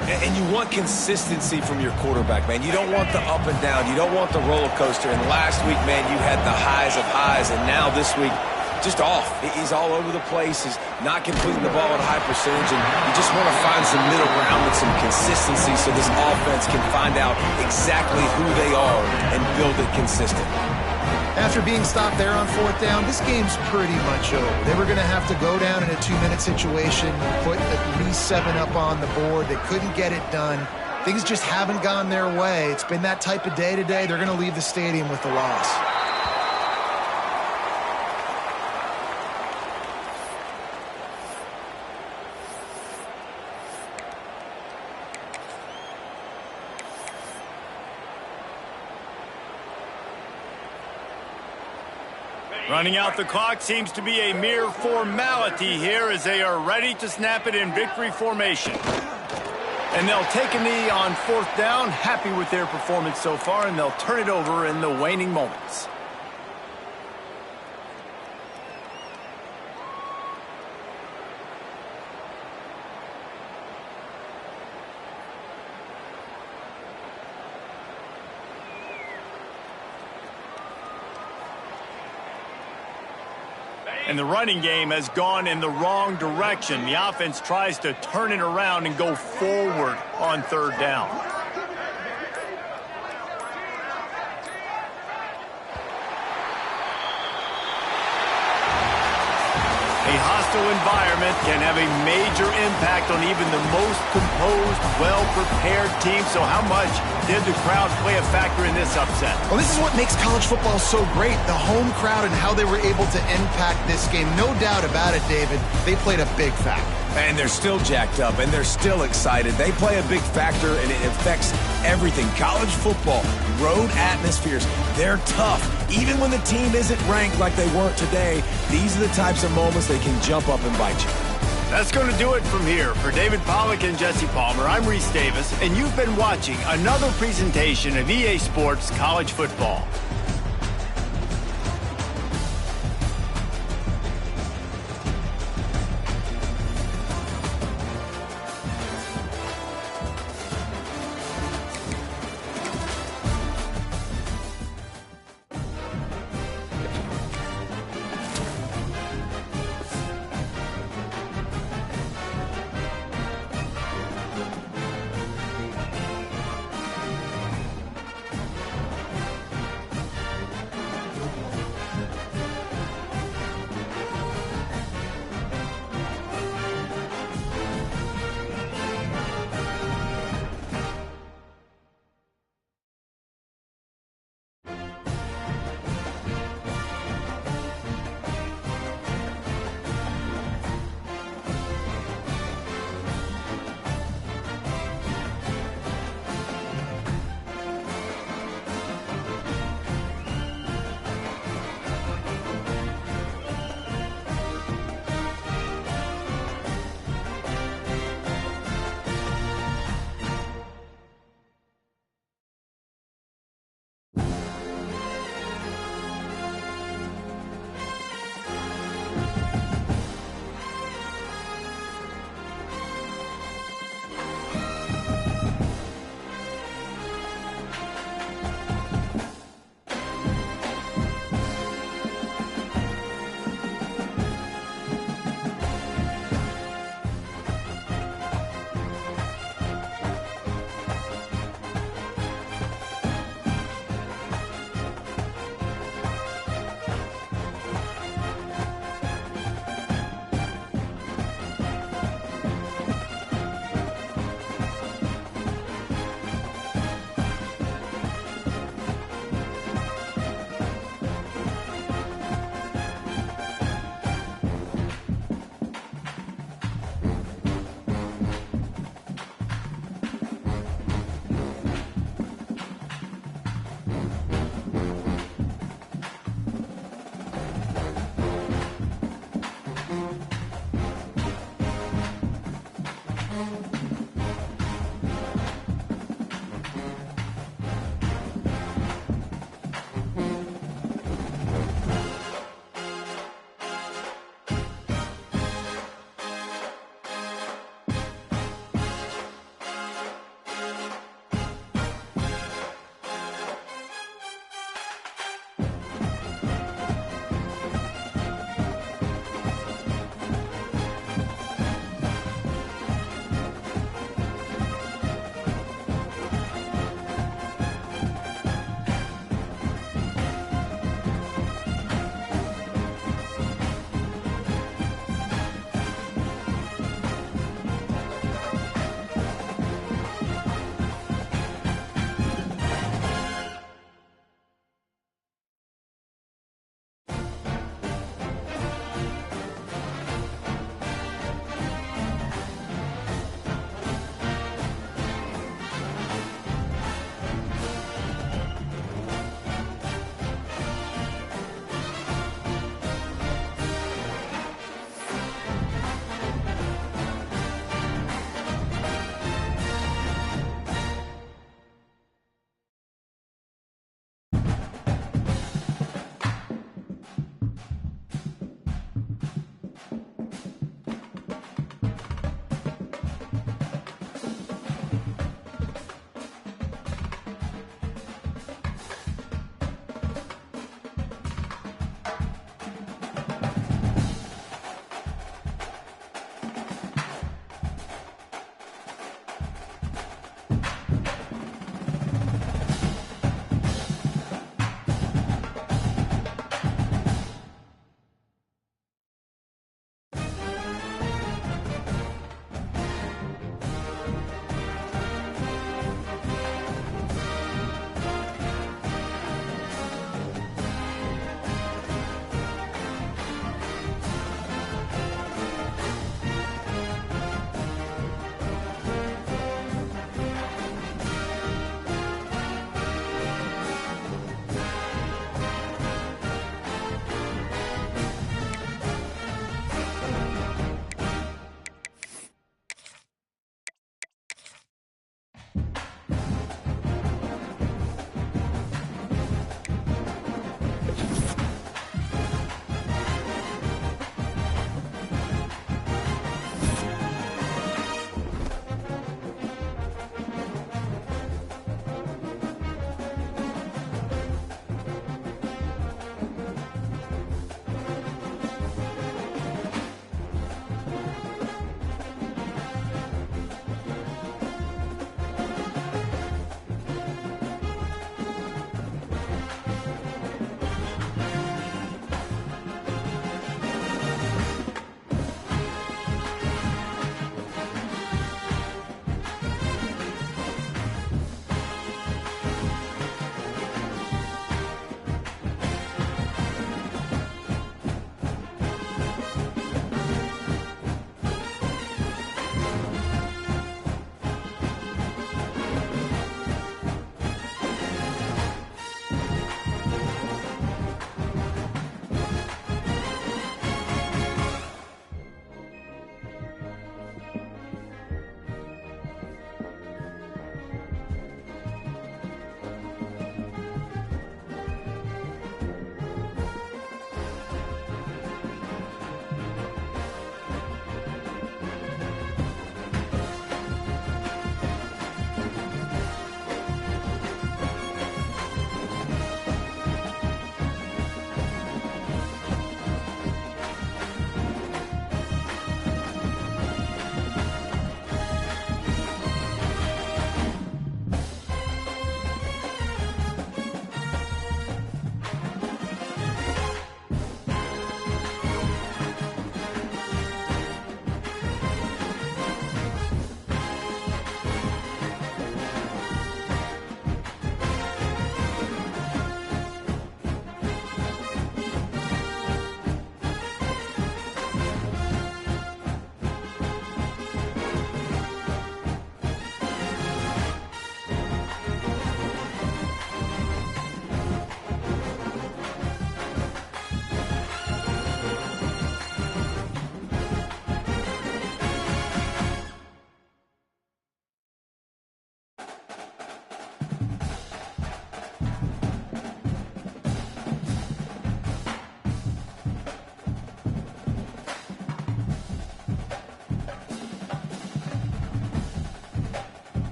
Speaker 3: And you want consistency from your quarterback, man. You don't want the up and down. You don't want the roller coaster. And last week, man, you had the highs of highs. And now this week, just off. He's all over the place. He's not completing the ball at a high percentage. And you just want to find some middle ground with some consistency so this offense can find out exactly who they are and build it consistent.
Speaker 2: After being stopped there on 4th down, this game's pretty much over. They were going to have to go down in a 2-minute situation, put at least 7 up on the board. They couldn't get it done. Things just haven't gone their way. It's been that type of day today. They're going to leave the stadium with the loss.
Speaker 1: Running out the clock seems to be a mere formality here as they are ready to snap it in victory formation. And they'll take a knee on 4th down, happy with their performance so far, and they'll turn it over in the waning moments. And the running game has gone in the wrong direction. The offense tries to turn it around and go forward on third down. A hostile environment can have a major impact on even the most composed, well-prepared team. So how much did the crowd play a factor in this upset?
Speaker 2: Well, this is what makes college football so great, the home crowd and how they were able to impact this game. No doubt about it, David. They played a big factor.
Speaker 3: And they're still jacked up, and they're still excited. They play a big factor, and it affects everything. College football, road atmospheres, they're tough. Even when the team isn't ranked like they weren't today, these are the types of moments they can jump up and bite you.
Speaker 1: That's going to do it from here. For David Pollack and Jesse Palmer, I'm Reese Davis, and you've been watching another presentation of EA Sports College Football.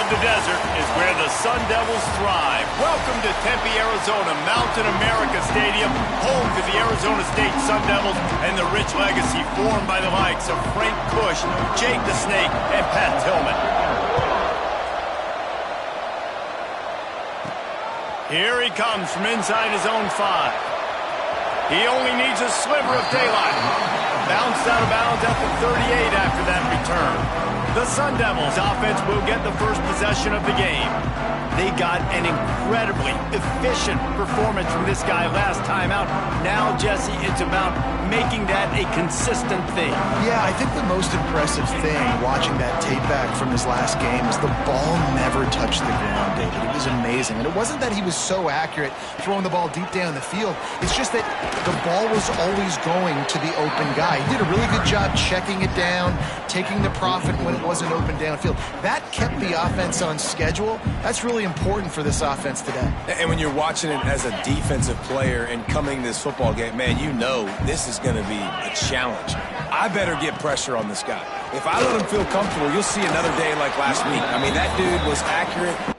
Speaker 1: of the desert is where the Sun Devils thrive. Welcome to Tempe, Arizona, Mountain America Stadium, home to the Arizona State Sun Devils and the rich legacy formed by the likes of Frank Kush, Jake the Snake, and Pat Tillman. Here he comes from inside his own 5. He only needs a sliver of daylight. Bounced out of bounds at the 38 after that return. The Sun Devils offense will get the first possession of the game. They got an incredibly efficient performance from this guy last time out. Now, Jesse, it's about making that a consistent thing.
Speaker 2: Yeah, I think the most impressive thing watching that tape back from his last game is the ball never touched the ground, David. It was amazing. And it wasn't that he was so accurate throwing the ball deep down the field. It's just that the ball was always going to the open guy. He did a really good job checking it down, taking the profit when it wasn't open downfield. That kept the offense on schedule. That's really important for this offense today.
Speaker 3: And when you're watching it as a defensive player and coming this football game, man, you know this is going to be a challenge. I better get pressure on this guy. If I let him feel comfortable, you'll see another day like last week. I mean, that dude was accurate.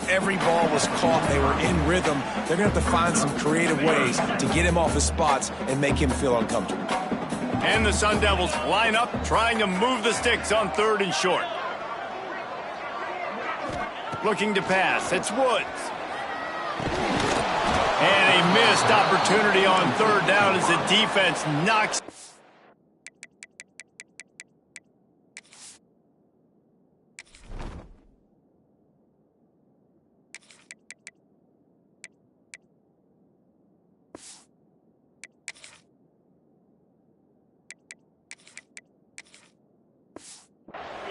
Speaker 3: Every ball was caught. They were in rhythm. They're going to have to find some creative ways to get him off his spots and make him feel uncomfortable.
Speaker 1: And the Sun Devils line up, trying to move the sticks on 3rd and short. Looking to pass. It's Woods. And a missed opportunity on 3rd down as the defense knocks.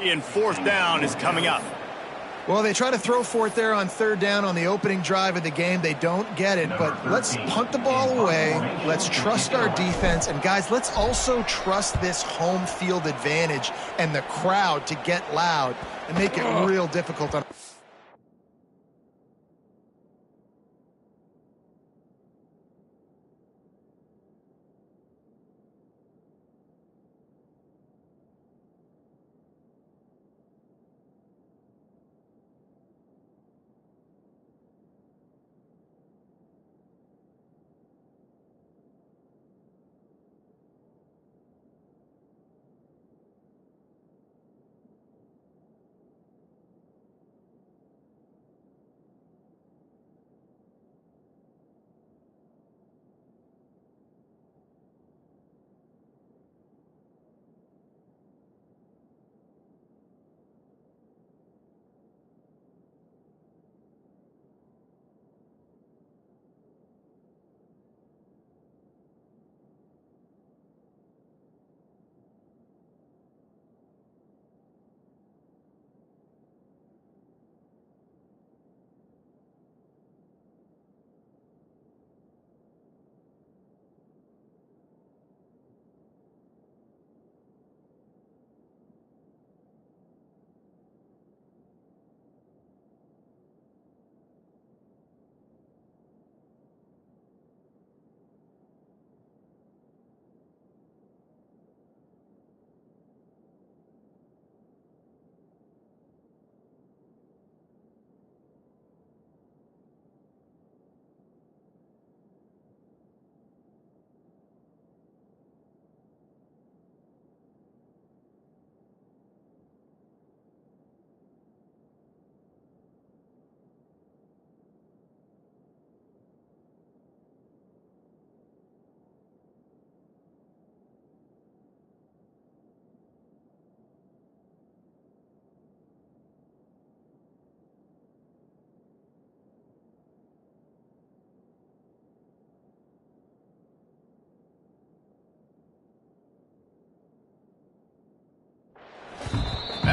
Speaker 1: And 4th down is coming up.
Speaker 2: Well, they try to throw for it there on 3rd down on the opening drive of the game. They don't get it, but let's punt the ball away. Let's trust our defense. And, guys, let's also trust this home field advantage and the crowd to get loud and make it real difficult on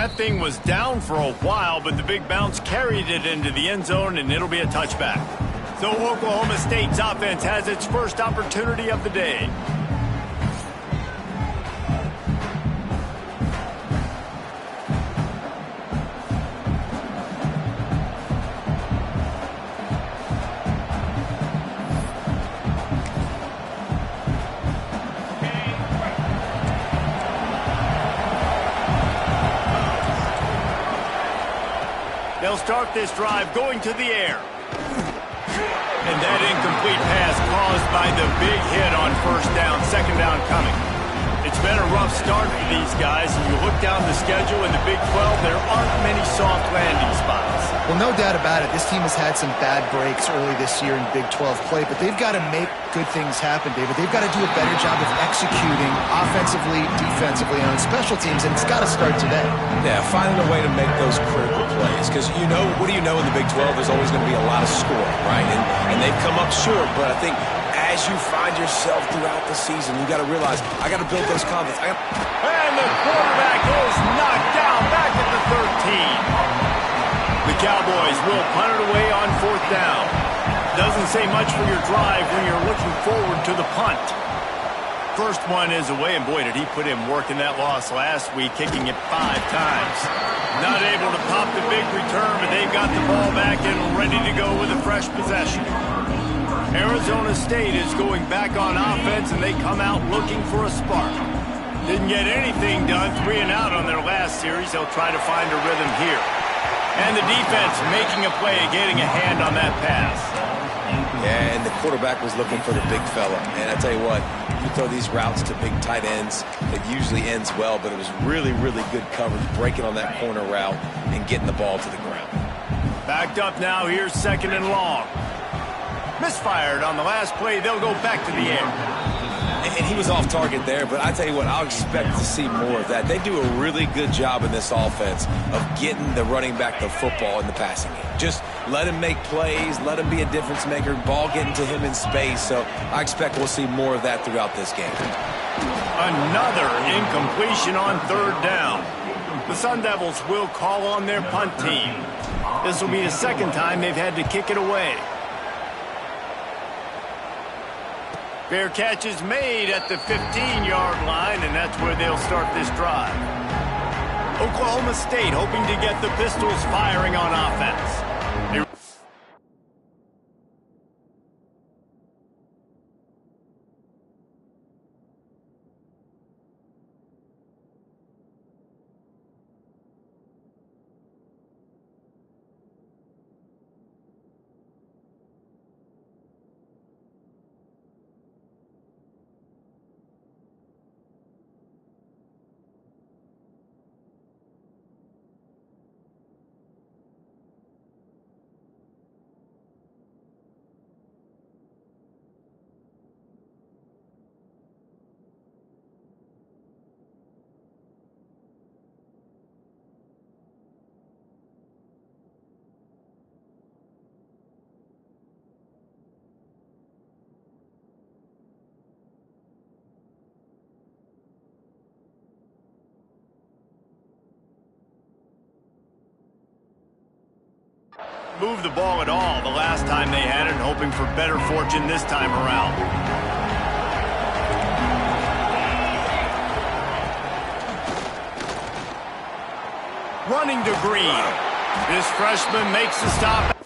Speaker 1: That thing was down for a while, but the big bounce carried it into the end zone, and it'll be a touchback. So Oklahoma State's offense has its first opportunity of the day. They'll start this drive going to the air. And that incomplete pass caused by the big hit on first down, second down coming. It's been a rough start for these guys. And you look down the schedule in the Big 12, there aren't many soft landing spots.
Speaker 2: Well, no doubt about it. This team has had some bad breaks early this year in Big 12 play, but they've got to make good things happen, David. They've got to do a better job of executing offensively, defensively, and on special teams, and it's got to start today.
Speaker 3: Yeah, finding a way to make those critical plays. Because, you know, what do you know in the Big 12? There's always going to be a lot of scoring, right? And they've come up short, but I think as you find yourself throughout the season, you got to realize, I got to build those confidence.
Speaker 1: And the quarterback is knocked down back at the 13. The Cowboys will punt it away on fourth down. Doesn't say much for your drive when you're looking forward to the punt. First one is away, and boy, did he put in work in that loss last week, kicking it 5 times. Not able to pop the big return, but they've got the ball back and ready to go with a fresh possession. Arizona State is going back on offense, and they come out looking for a spark. Didn't get anything done, 3 and out on their last series. They'll try to find a rhythm here. And the defense making a play, getting a hand on that pass.
Speaker 3: Yeah, and the quarterback was looking for the big fella. And I tell you what, you throw these routes to big tight ends, it usually ends well, but it was really, really good coverage, breaking on that corner route and getting the ball to the ground.
Speaker 1: Backed up now, here's second and long. Misfired on the last play, they'll go back to the air.
Speaker 3: And he was off target there, but I tell you what, I'll expect to see more of that. They do a really good job in this offense of getting the running back the football in the passing game. Just let him make plays, let him be a difference maker, ball getting to him in space. So I expect we'll see more of that throughout this game.
Speaker 1: Another incompletion on third down. The Sun Devils will call on their punt team. This will be the second time they've had to kick it away. Fair catch is made at the 15-yard line, and that's where they'll start this drive. Oklahoma State hoping to get the Pistols firing on offense. Move the ball at all the last time they had it, hoping for better fortune this time around. Running to Green. This freshman makes the stop.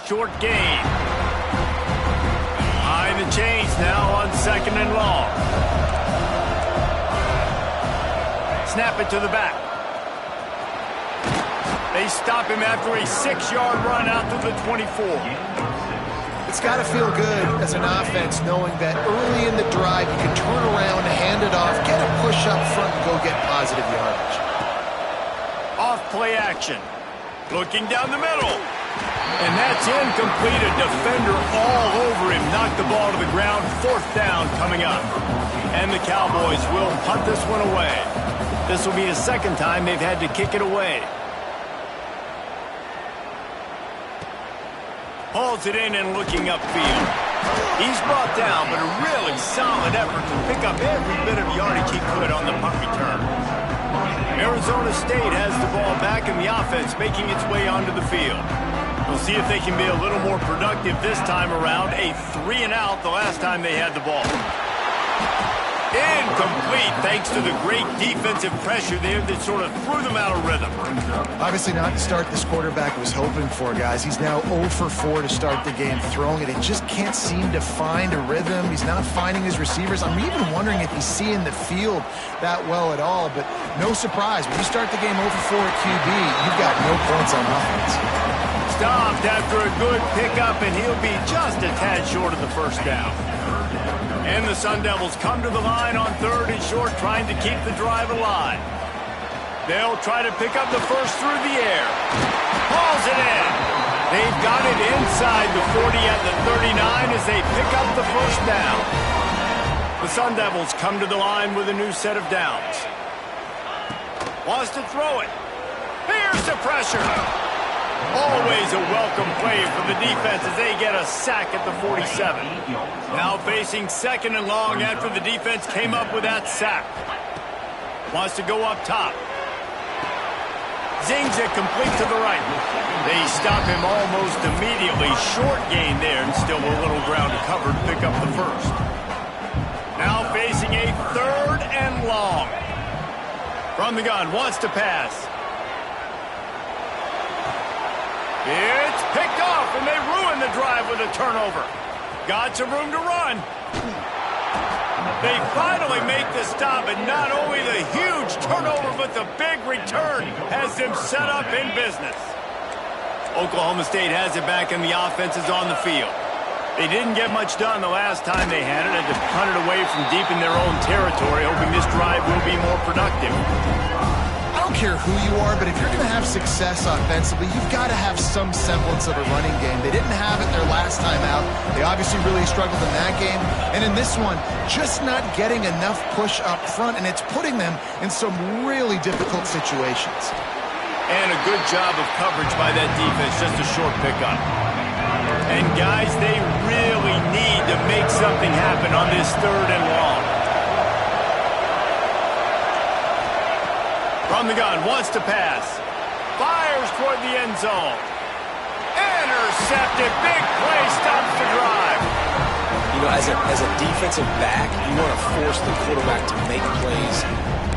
Speaker 1: Short gain. Behind the chains now on 2nd and long. Snap it to the back. They stop him after a 6-yard run out to the 24.
Speaker 2: It's got to feel good as an offense knowing that early in the drive you can turn around, hand it off, get a push up front, and go get positive yardage.
Speaker 1: Off play action. Looking down the middle. And that's incomplete. A defender all over him. Knocked the ball to the ground. 4th down coming up. And the Cowboys will punt this one away. This will be the 2nd time they've had to kick it away. Hauls it in and looking upfield. He's brought down, but a really solid effort to pick up every bit of yardage he could on the punt return. Arizona State has the ball back in the offense, making its way onto the field. We'll see if they can be a little more productive this time around. A 3-and-out the last time they had the ball. Incomplete, thanks to the great defensive pressure there that sort of threw them out of rhythm.
Speaker 2: Obviously not the start this quarterback was hoping for, guys. He's now 0 for 4 to start the game throwing it. He just can't seem to find a rhythm. He's not finding his receivers. I'm even wondering if he's seeing the field that well at all, but no surprise. When you start the game 0 for 4 at QB, you've got no points on offense.
Speaker 1: Stopped after a good pickup, and he'll be just a tad short of the 1st down. And the Sun Devils come to the line on 3rd and short, trying to keep the drive alive. They'll try to pick up the first through the air. Hauls it in. They've got it inside the 40 at the 39 as they pick up the 1st down. The Sun Devils come to the line with a new set of downs. Wants to throw it. Here's the pressure. Always a welcome play for the defense as they get a sack at the 47. Now facing 2nd and long after the defense came up with that sack. Wants to go up top. Zings it complete to the right. They stop him almost immediately. Short gain there and still a little ground to cover to pick up the 1st. Now facing a 3rd and long. From the gun, wants to pass. It's picked off, and they ruin the drive with a turnover. Got some room to run. They finally make the stop, and not only the huge turnover, but the big return has them set up in business. Oklahoma State has it back, and the offense is on the field. They didn't get much done the last time they had it. Had to punt it away from deep in their own territory, hoping this drive will be more productive.
Speaker 2: I don't care who you are, but if you're going to have success offensively, you've got to have some semblance of a running game. They didn't have it their last time out. They obviously really struggled in that game. And in this one, just not getting enough push up front, and it's putting them in some really difficult situations.
Speaker 1: And a good job of coverage by that defense, just a short pickup. And guys, they really need to make something happen on this 3rd and long. From the gun, wants to pass. Fires toward the end zone. Intercepted. Big play, stops the drive.
Speaker 3: You know, as a defensive back, you want to force the quarterback to make plays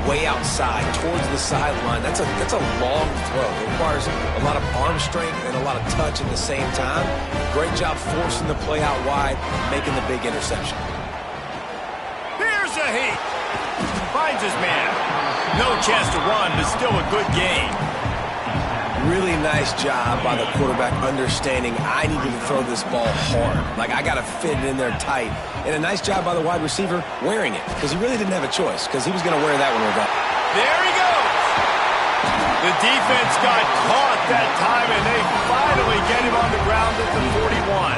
Speaker 3: way outside, towards the sideline. That's a long throw. It requires a lot of arm strength and a lot of touch at the same time. Great job forcing the play out wide, making the big interception.
Speaker 1: Here's a heat. Finds his man. No chance to run, but still a good game.
Speaker 3: Really nice job by the quarterback understanding I needed to throw this ball hard. Like, I got to fit it in there tight. And a nice job by the wide receiver wearing it, because he really didn't have a choice, because he was going to wear that one regardless.
Speaker 1: There he goes. The defense got caught that time, and they finally get him on the ground at the 41.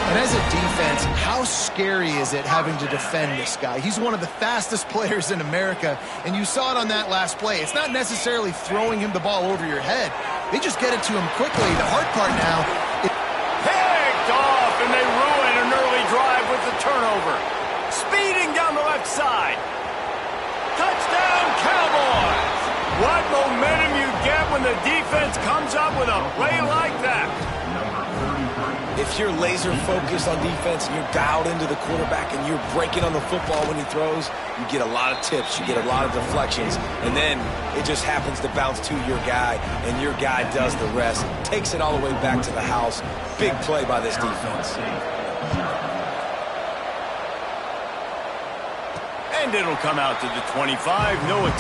Speaker 2: And as a defense, how scary is it having to defend this guy? He's one of the fastest players in America, and you saw it on that last play. It's not necessarily throwing him the ball over your head. They just get it to him quickly. The hard part now is...
Speaker 1: Picked off, and they ruin an early drive with the turnover. Speeding down the left side. Touchdown, Cowboys! What momentum you get when the defense comes up with a play like that.
Speaker 3: If you're laser focused on defense and you're dialed into the quarterback and you're breaking on the football when he throws, you get a lot of tips, you get a lot of deflections, and then it just happens to bounce to your guy, and your guy does the rest, takes it all the way back to the house. Big play by this defense.
Speaker 1: And it'll come out to the 25. No.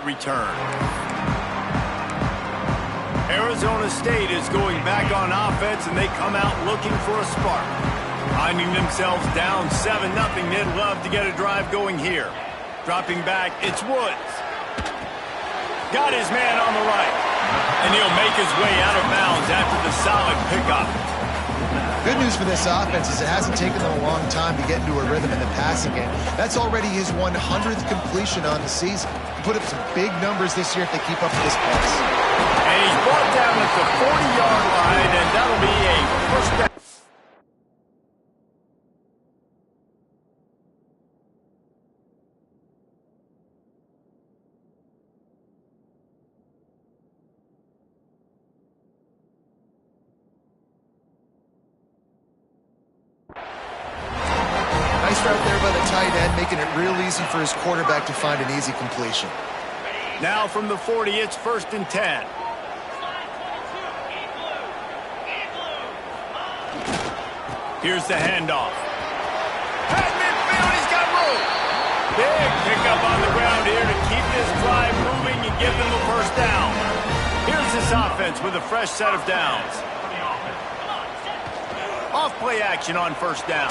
Speaker 1: Return. Arizona State is going back on offense, and they come out looking for a spark. Finding themselves down 7-0, they'd love to get a drive going here. Dropping back, it's Woods. Got his man on the right. And he'll make his way out of bounds after the solid pickup.
Speaker 2: Good news for this offense is it hasn't taken them a long time to get into a rhythm in the passing game. That's already his 100th completion on the season. Put up some big numbers this year if they keep up with this pace.
Speaker 1: And he's brought down at the 40-yard line, and that'll be a first down.
Speaker 2: Nice route there by the tight end, making it real easy for his quarterback to find an easy completion.
Speaker 1: Now from the 40, it's 1st and 10. Here's the handoff. At midfield, he's got room. Big pickup on the ground here to keep this drive moving and give them a first down. Here's this offense with a fresh set of downs. Off play action on first down.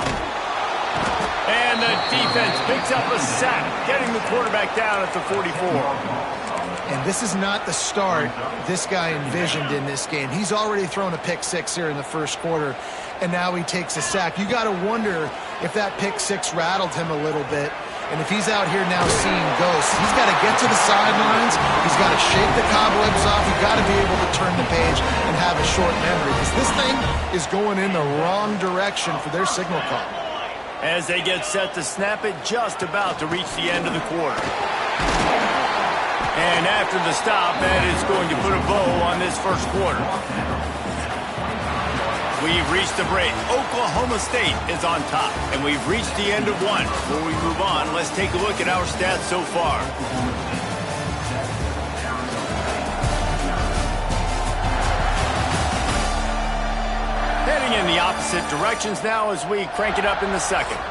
Speaker 1: And the defense picks up a sack, getting the quarterback down at the 44.
Speaker 2: And this is not the start this guy envisioned in this game. He's already thrown a pick six here in the first quarter, and now he takes a sack. You got to wonder if that pick six rattled him a little bit. And if he's out here now seeing ghosts, he's got to get to the sidelines. He's got to shake the cobwebs off. You've got to be able to turn the page and have a short memory, because this thing is going in the wrong direction for their signal call.
Speaker 1: As they get set to snap it, just about to reach the end of the quarter. And after the stop, that is going to put a bow on this first quarter. We've reached the break. Oklahoma State is on top, and we've reached the end of one. Before we move on, let's take a look at our stats so far. Heading in the opposite directions now as we crank it up in the second.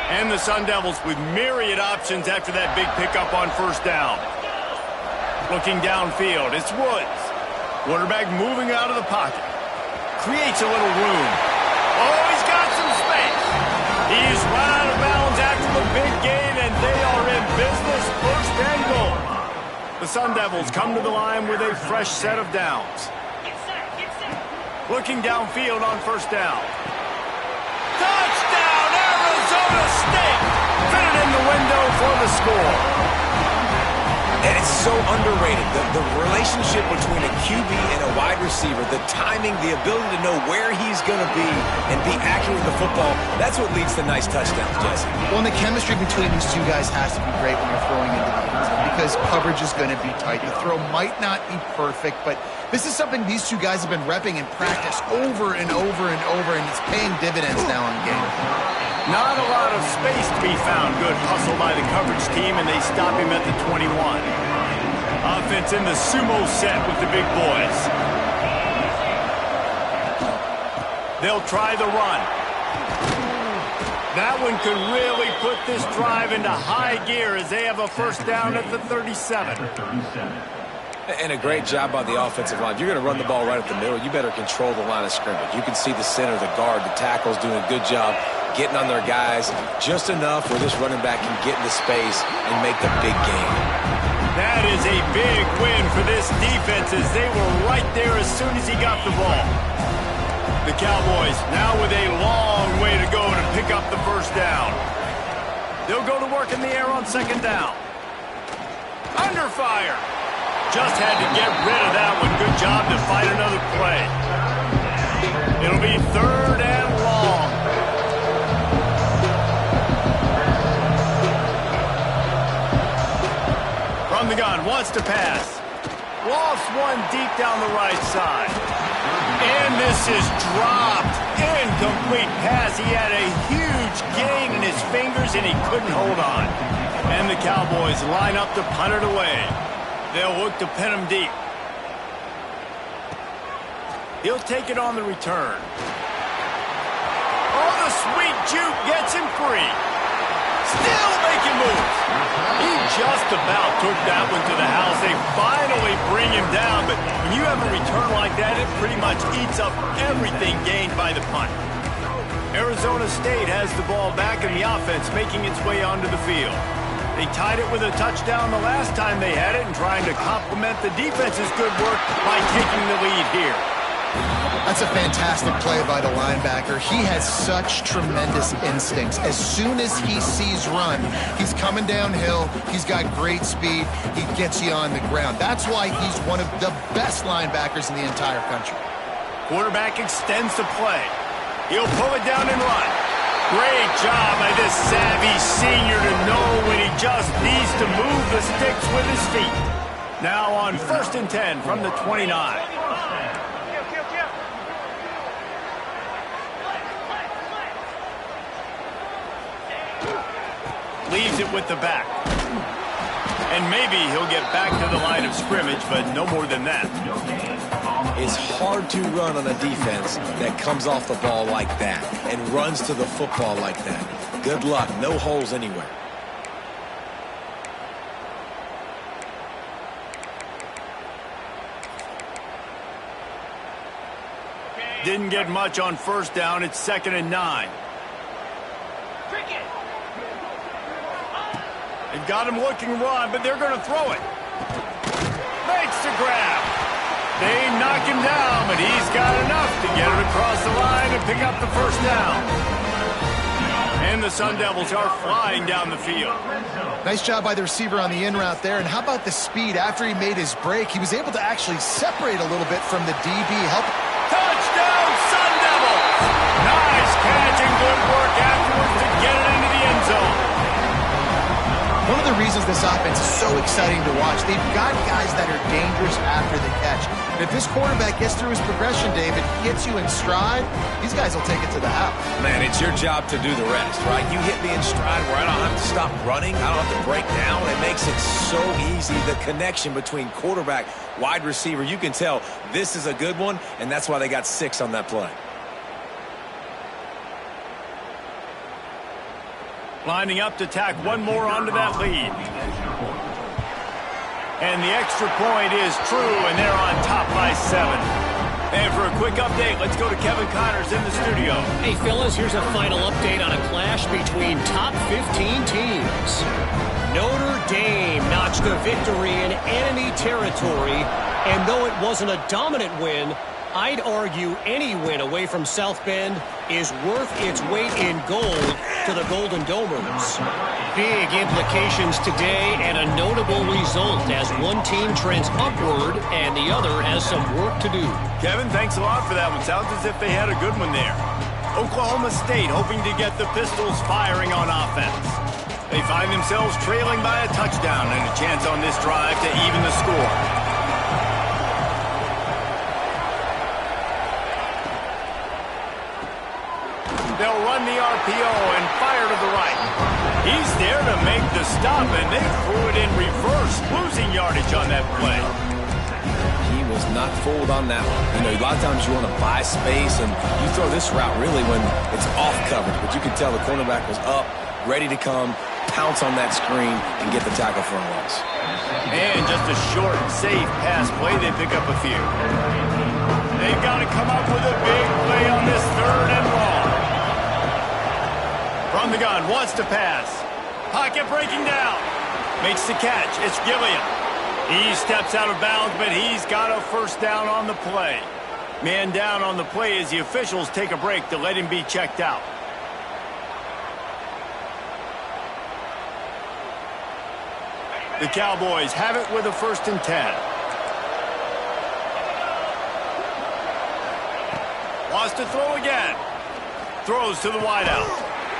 Speaker 1: And the Sun Devils with myriad options after that big pickup on first down. Looking downfield, it's Woods. Quarterback moving out of the pocket. Creates a little room. Oh, he's got some space. He's run out of bounds after the big gain, and they are in business, first and goal. The Sun Devils come to the line with a fresh set of downs. Looking downfield on first down. Touchdown, Arizona State! Fitted in the window for the score.
Speaker 3: And it's so underrated. The relationship between a QB and a wide receiver, the timing, the ability to know where he's going to be and be accurate with the football, that's what leads to nice touchdowns, Jesse.
Speaker 2: Well, and the chemistry between these two guys has to be great when you're throwing into the end zone, because coverage is going to be tight. The throw might not be perfect, but this is something these two guys have been repping in practice over and over and over, and it's paying dividends now in game.
Speaker 1: Not a lot of space to be found. Good hustle by the coverage team, and they stop him at the 21. Offense in the sumo set with the big boys. They'll try the run. That one could really put this drive into high gear as they have a first down at the 37.
Speaker 3: And a great job by the offensive line. If you're going to run the ball right at the middle, you better control the line of scrimmage. You can see the center, the guard, the tackles doing a good job getting on their guys just enough where this running back can get into space and make the big game.
Speaker 1: That is a big win for this defense as they were right there as soon as he got the ball. The Cowboys now with a long way to go to pick up the first down. They'll go to work in the air on second down. Under fire. Just had to get rid of that one. Good job to fight another play. It'll be third and long. From the gun, wants to pass. Lost one deep down the right side. And this is dropped. Incomplete pass. He had a huge gain in his fingers, and he couldn't hold on. And the Cowboys line up to punt it away. They'll look to pin him deep. He'll take it on the return. Oh, the sweet juke gets him free. Still making moves. He just about took that one to the house. They finally bring him down, but when you have a return like that, it pretty much eats up everything gained by the punt. Arizona State has the ball back in the offense, making its way onto the field. They tied it with a touchdown the last time they had it and trying to complement the defense's good work by taking the lead here.
Speaker 2: That's a fantastic play by the linebacker. He has such tremendous instincts. As soon as he sees run, he's coming downhill. He's got great speed. He gets you on the ground. That's why he's one of the best linebackers in the entire country.
Speaker 1: Quarterback extends the play. He'll pull it down and run. Great job by this savvy senior to know when he just needs to move the sticks with his feet. Now on 1st and 10 from the 29. Leaves it with the back. And maybe he'll get back to the line of scrimmage, but no more than that.
Speaker 3: It's hard to run on a defense that comes off the ball like that and runs to the football like that. Good luck. No holes anywhere.
Speaker 1: Didn't get much on first down. It's 2nd and 9. They've got him looking run, but they're going to throw it. Makes the grab. They knock him down, but he's got enough to get it across the line and pick up the first down. And the Sun Devils are flying down the field.
Speaker 2: Nice job by the receiver on the in route there. And how about the speed? After he made his break, he was able to actually separate a little bit from the DB.
Speaker 1: Touchdown, Sun Devils! Nice catch and good work afterwards to get it into the end zone.
Speaker 2: One of the reasons this offense is so exciting to watch, they've got guys that are dangerous after the catch. And if this quarterback gets through his progression, David, gets you in stride, these guys will take it to the house.
Speaker 3: Man, it's your job to do the rest, right? You hit me in stride where I don't have to stop running. I don't have to break down. It makes it so easy. The connection between quarterback, wide receiver, you can tell this is a good one, and that's why they got 6 on that play.
Speaker 1: Lining up to tack one more onto that lead. And the extra point is true, and they're on top by 7. And for a quick update, let's go to Kevin Connors in the studio.
Speaker 4: Hey, fellas, here's a final update on a clash between top 15 teams. Notre Dame notched a victory in enemy territory, and though it wasn't a dominant win, I'd argue any win away from South Bend is worth its weight in gold to the Golden Domers. Big implications today and a notable result as one team trends upward and the other has some work to do.
Speaker 1: Kevin, thanks a lot for that one. Sounds as if they had a good one there. Oklahoma State hoping to get the Pistols firing on offense. They find themselves trailing by a touchdown and a chance on this drive to even the score. They'll run the RPO and fire to the right. He's there to make the stop, and they threw it in reverse, losing yardage on that play.
Speaker 3: He was not fooled on that one. You know, a lot of times you want to buy space, and you throw this route really when it's off coverage. But you could tell the cornerback was up, ready to come, pounce on that screen, and get the tackle for a loss.
Speaker 1: And just a short, safe pass play, they pick up a few. They've got to come up with a big play on this 3rd and long. From the gun, wants to pass. Pocket breaking down. Makes the catch. It's Gilliam. He steps out of bounds, but he's got a first down on the play. Man down on the play as the officials take a break to let him be checked out. The Cowboys have it with a 1st and 10. Wants to throw again. Throws to the wideout.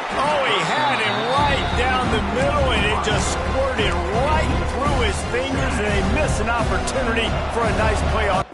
Speaker 1: Oh, he had him right down the middle, and it just squirted right through his fingers, and they missed an opportunity for a nice play on.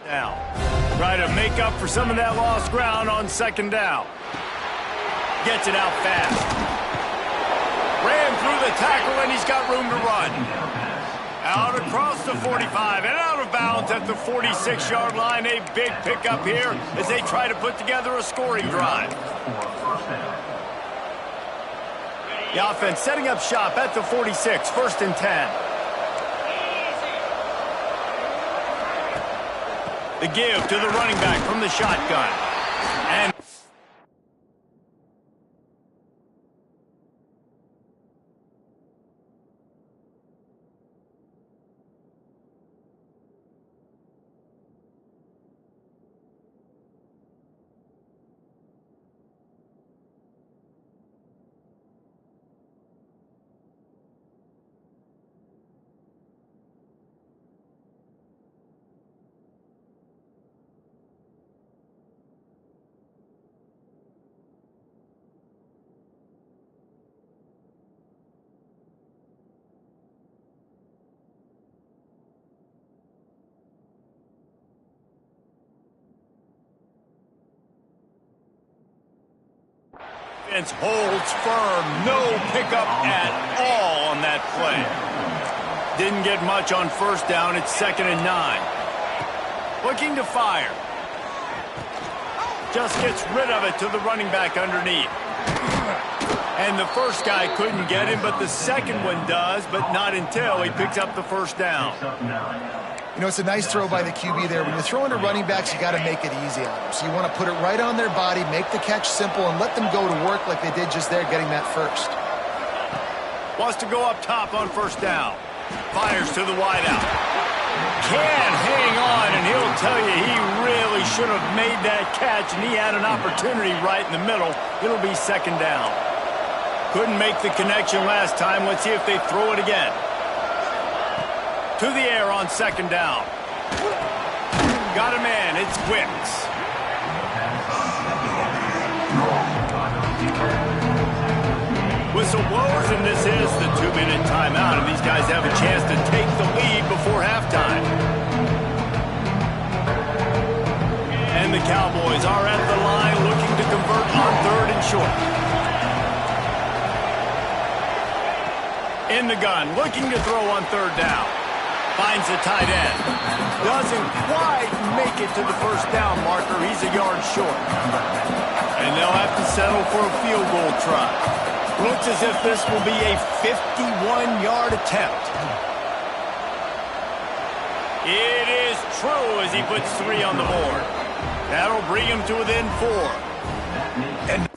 Speaker 1: Now, try to make up for some of that lost ground on 2nd down. Gets it out fast. Ran through the tackle, and he's got room to run. Out across the 45 and out of bounds at the 46-yard line. A big pickup here as they try to put together a scoring drive. The offense setting up shop at the 46, 1st and 10. The give to the running back from the shotgun. And holds firm. No pickup at all on that play. Didn't get much on 1st down. It's 2nd and 9. Looking to fire. Just gets rid of it to the running back underneath. And the first guy couldn't get him, but the second one does, but not until he picks up the 1st down.
Speaker 2: You know, it's a nice throw by the QB there. When you're throwing to running backs, you got to make it easy on them. So you want to put it right on their body, make the catch simple, and let them go to work like they did just there, getting that 1st.
Speaker 1: Wants to go up top on 1st down. Fires to the wideout. Can hang on, and he'll tell you he really should have made that catch, and he had an opportunity right in the middle. It'll be 2nd down. Couldn't make the connection last time. Let's see if they throw it again. To the air on 2nd down. Got a man. It's Wicks. Whistle blows, and this is the 2-minute timeout, and these guys have a chance to take the lead before halftime. And the Cowboys are at the line looking to convert on 3rd and short. In the gun, looking to throw on 3rd down. Finds the tight end. Doesn't quite make it to the 1st down marker. He's a yard short. And they'll have to settle for a field goal try. Looks as if this will be a 51-yard attempt. It is true as he puts 3 on the board. That'll bring him to within 4. And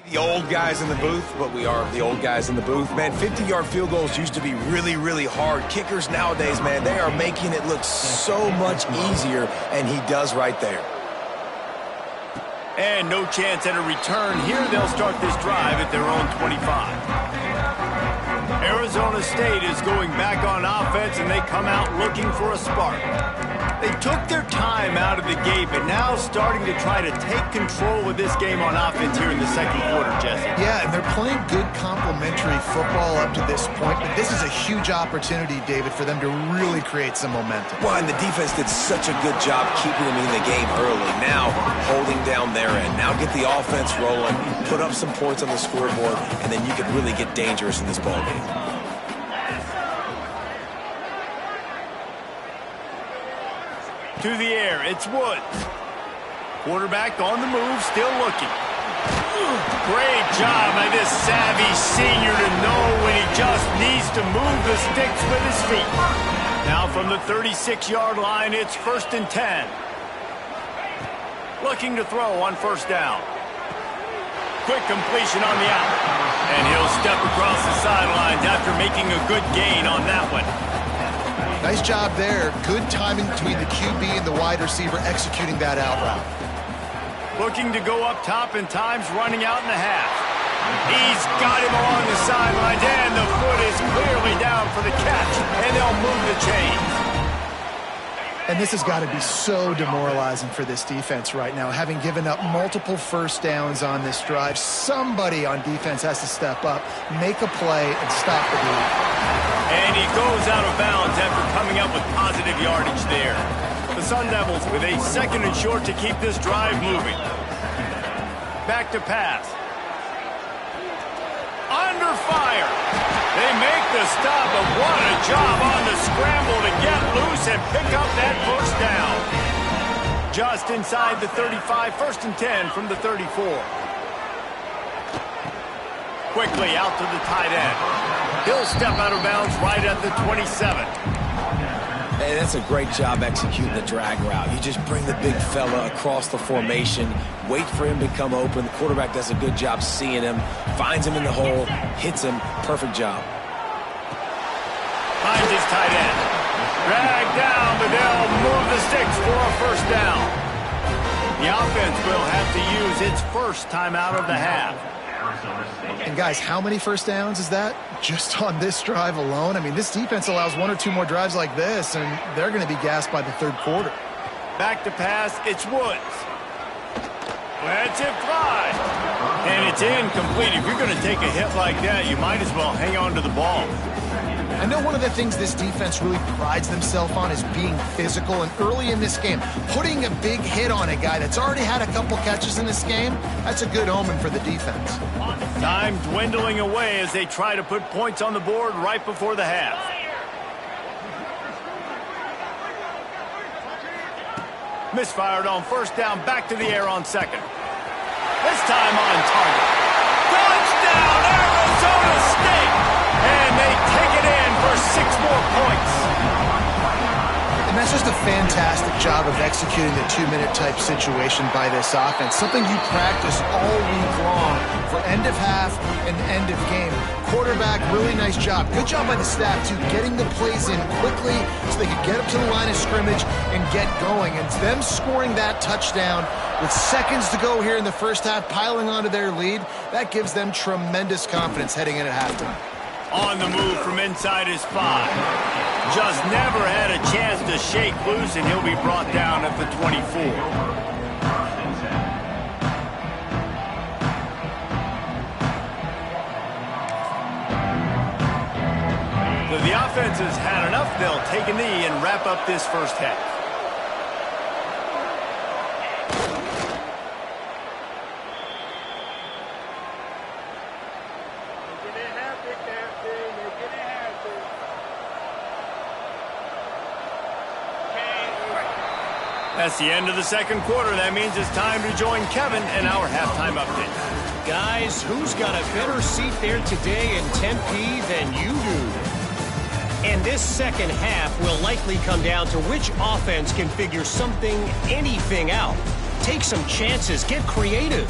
Speaker 3: The old guys in the booth, but we are the old guys in the booth. Man, 50-yard field goals used to be really, really hard. Kickers nowadays, man, they are making it look so much easier, and he does right there.
Speaker 1: And no chance at a return here. They'll start this drive at their own 25. Arizona State is going back on offense, and they come out looking for a spark. They took their time out of the gate, but now starting to try to take control of this game on offense here in the second quarter, Jesse.
Speaker 2: Yeah, and they're playing good complementary football up to this point, but this is a huge opportunity, David, for them to really create some momentum.
Speaker 3: Well, and the defense did such a good job keeping them in the game early. Now, holding down their end. Now get the offense rolling, put up some points on the scoreboard, and then you can really get dangerous in this ballgame.
Speaker 1: To the air, it's Woods. Quarterback on the move, still looking. Great job by this savvy senior to know when he just needs to move the sticks with his feet. Now from the 36-yard line, it's 1st and 10. Looking to throw on first down. Quick completion on the out. And he'll step across the sidelines after making a good gain on that one.
Speaker 2: Nice job there. Good timing between the QB and the wide receiver executing that out route.
Speaker 1: Looking to go up top, and time's running out in the half. He's got him along the sidelines, and the foot is clearly down for the catch, and they'll move the chains.
Speaker 2: And this has got to be so demoralizing for this defense right now. Having given up multiple first downs on this drive, somebody on defense has to step up, make a play, and stop the bleed.
Speaker 1: And he goes out of bounds after coming up with positive yardage there. The Sun Devils with a 2nd and short to keep this drive moving. Back to pass. Under fire. They make the stop, but what a job on the scramble to get loose and pick up that first down. Just inside the 35, 1st and 10 from the 34. Quickly out to the tight end. He'll step out of bounds right at the 27.
Speaker 3: Hey, that's a great job executing the drag route. You just bring the big fella across the formation, wait for him to come open. The quarterback does a good job seeing him, finds him in the hole, hits him. Perfect job.
Speaker 1: Finds his tight end. Dragged down, but they'll move the sticks for a first down. The offense will have to use its first timeout of the half.
Speaker 2: And guys, how many first downs is that just on this drive alone? I mean, this defense allows 1 or 2 more drives like this, and they're going to be gassed by the 3rd quarter.
Speaker 1: Back to pass, it's Woods. Lets it fly. And it's incomplete. If you're going to take a hit like that, you might as well hang on to the ball.
Speaker 2: I know one of the things this defense really prides themselves on is being physical, and early in this game, putting a big hit on a guy that's already had a couple catches in this game, that's a good omen for the defense.
Speaker 1: Time dwindling away as they try to put points on the board right before the half. Misfired on first down, back to the air on 2nd. This time on target. Touchdown, Arizona State! And they take it in for 6 more points.
Speaker 2: And that's just a fantastic job of executing the 2-minute type situation by this offense. Something you practice all week long for end of half and end of game. Quarterback, really nice job. Good job by the staff, too, getting the plays in quickly so they could get up to the line of scrimmage and get going. And them scoring that touchdown with seconds to go here in the first half, piling onto their lead, that gives them tremendous confidence heading in at halftime.
Speaker 1: On the move from inside his 5. Just never had a chance to shake loose, and he'll be brought down at the 24. So the offense has had enough. They'll take a knee and wrap up this first half. That's the end of the second quarter. That means it's time to join Kevin in our halftime update.
Speaker 4: Guys, who's got a better seat there today in Tempe than you do? And this second half will likely come down to which offense can figure something, anything out. Take some chances, get creative.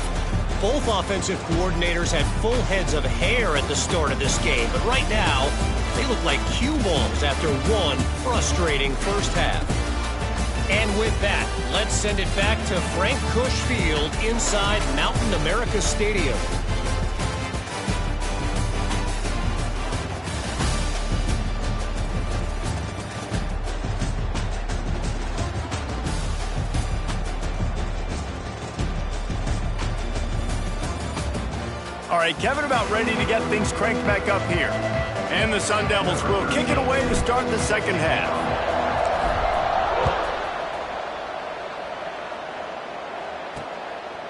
Speaker 4: Both offensive coordinators had full heads of hair at the start of this game, but right now, they look like cue balls after one frustrating first half. And with that, let's send it back to Frank Cush Field inside Mountain America Stadium.
Speaker 1: All right, Kevin about ready to get things cranked back up here. And the Sun Devils will kick it away to start the second half.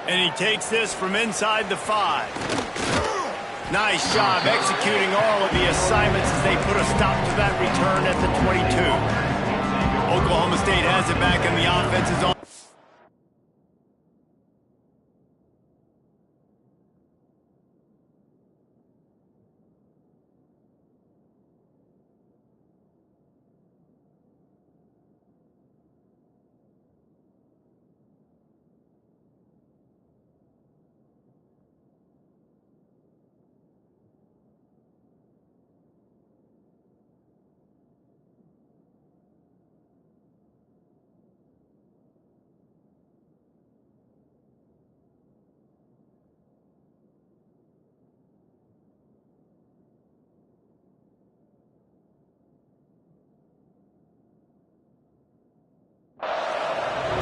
Speaker 1: And he takes this from inside the 5. Nice job executing all of the assignments as they put a stop to that return at the 22. Oklahoma State has it back and the offense is on.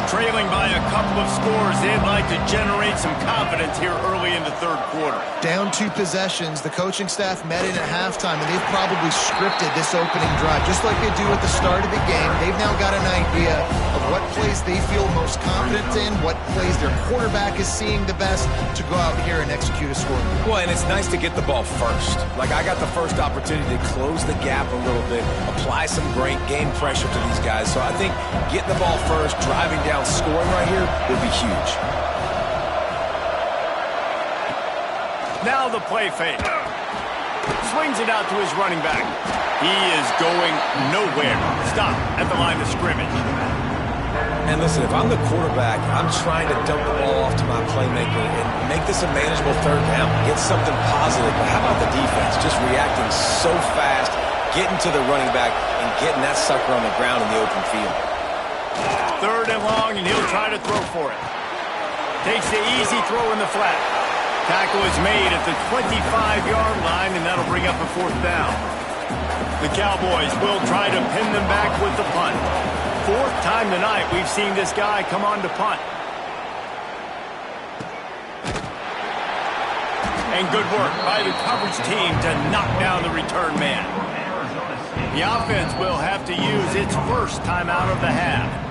Speaker 1: Trailing by a couple of scores, they'd like to generate some confidence here early in the third quarter.
Speaker 2: Down 2 possessions, the coaching staff met in at halftime, and they've probably scripted this opening drive, just like they do at the start of the game. They've now got an idea of what plays they feel most confident in, what plays their quarterback is seeing the best to go out here and execute a score.
Speaker 3: Well, and it's nice to get the ball first. Like, I got the first opportunity to close the gap a little bit, apply some great game pressure to these guys. So I think getting the ball first, driving down, scoring right here would be huge.
Speaker 1: Now the play fake. Swings it out to his running back. He is going nowhere. Stop at the line of scrimmage.
Speaker 3: And listen, if I'm the quarterback, I'm trying to dump the ball off to my playmaker and make this a manageable third down. Get something positive. But how about the defense? Just reacting so fast, getting to the running back, and getting that sucker on the ground in the open field.
Speaker 1: 3rd and long, and he'll try to throw for it. Takes the easy throw in the flat. Tackle is made at the 25-yard line, and that'll bring up a 4th down. The Cowboys will try to pin them back with the punt. 4th time tonight we've seen this guy come on to punt. And good work by the coverage team to knock down the return man. The offense will have to use its first timeout of the half.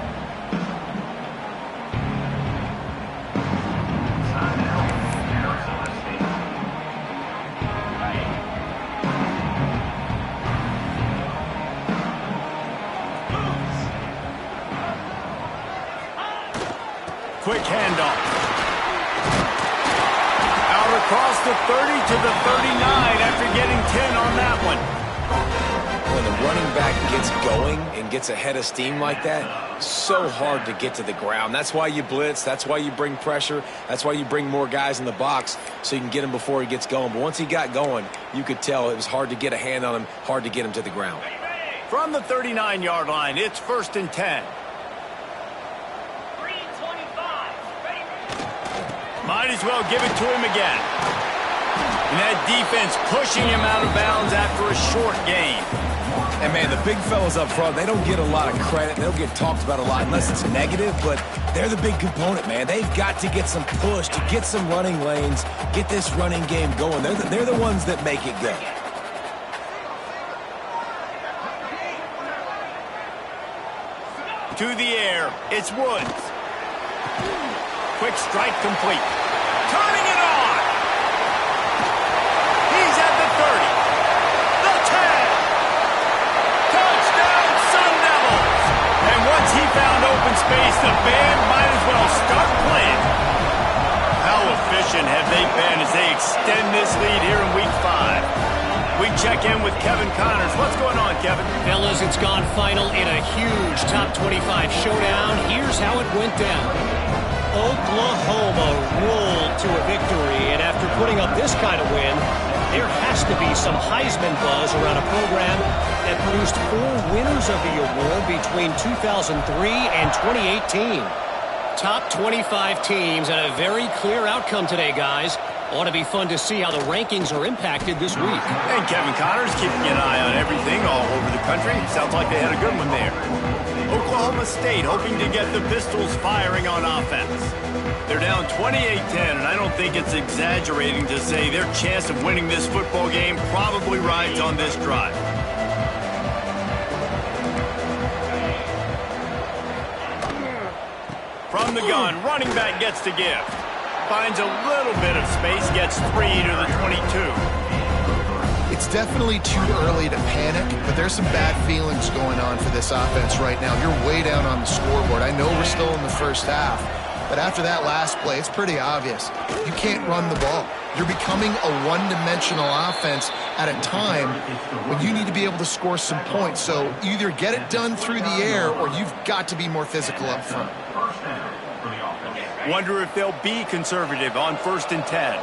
Speaker 1: Quick handoff. Out across the 30 to the 39 after getting 10 on that one.
Speaker 3: When the running back gets going and gets ahead of steam like that, so hard to get to the ground. That's why you blitz. That's why you bring pressure. That's why you bring more guys in the box so you can get him before he gets going. But once he got going, you could tell it was hard to get a hand on him, hard to get him to the ground.
Speaker 1: From the 39-yard line, it's 1st and 10. Might as well give it to him again. And that defense pushing him out of bounds after a short gain.
Speaker 3: And, man, the big fellas up front, they don't get a lot of credit. They don't get talked about a lot unless it's negative, but they're the big component, man. They've got to get some push, to get some running lanes, get this running game going. They're the ones that make it go.
Speaker 1: To the air, it's Woods. Quick strike complete. Turning it on. He's at the 30. The 10. Touchdown, Sun Devils. And once he found open space, the band might as well start playing. How efficient have they been as they extend this lead here in Week 5? We check in with Kevin Connors. What's going on, Kevin?
Speaker 4: Fellas, it's gone final in a huge top 25 showdown. Here's how it went down. Oklahoma rolled to a victory, and after putting up this kind of win, there has to be some Heisman buzz around a program that produced 4 winners of the award between 2003 and 2018. Top 25 teams and a very clear outcome today, guys. Ought to be fun to see how the rankings are impacted this week.
Speaker 1: And Kevin Connor's keeping an eye on everything all over the country. Sounds like they had a good one there. Oklahoma State hoping to get the Pistols firing on offense. They're down 28-10, and I don't think it's exaggerating to say their chance of winning this football game probably rides on this drive. From the gun, running back gets to give. Finds a little bit of space, gets 3 to the 22.
Speaker 2: It's definitely too early to panic, but there's some bad feelings going on for this offense right now. You're way down on the scoreboard. I know we're still in the first half, but after that last play, it's pretty obvious. You can't run the ball. You're becoming a one-dimensional offense at a time when you need to be able to score some points. So either get it done through the air or you've got to be more physical up front.
Speaker 1: Wonder if they'll be conservative on 1st and 10.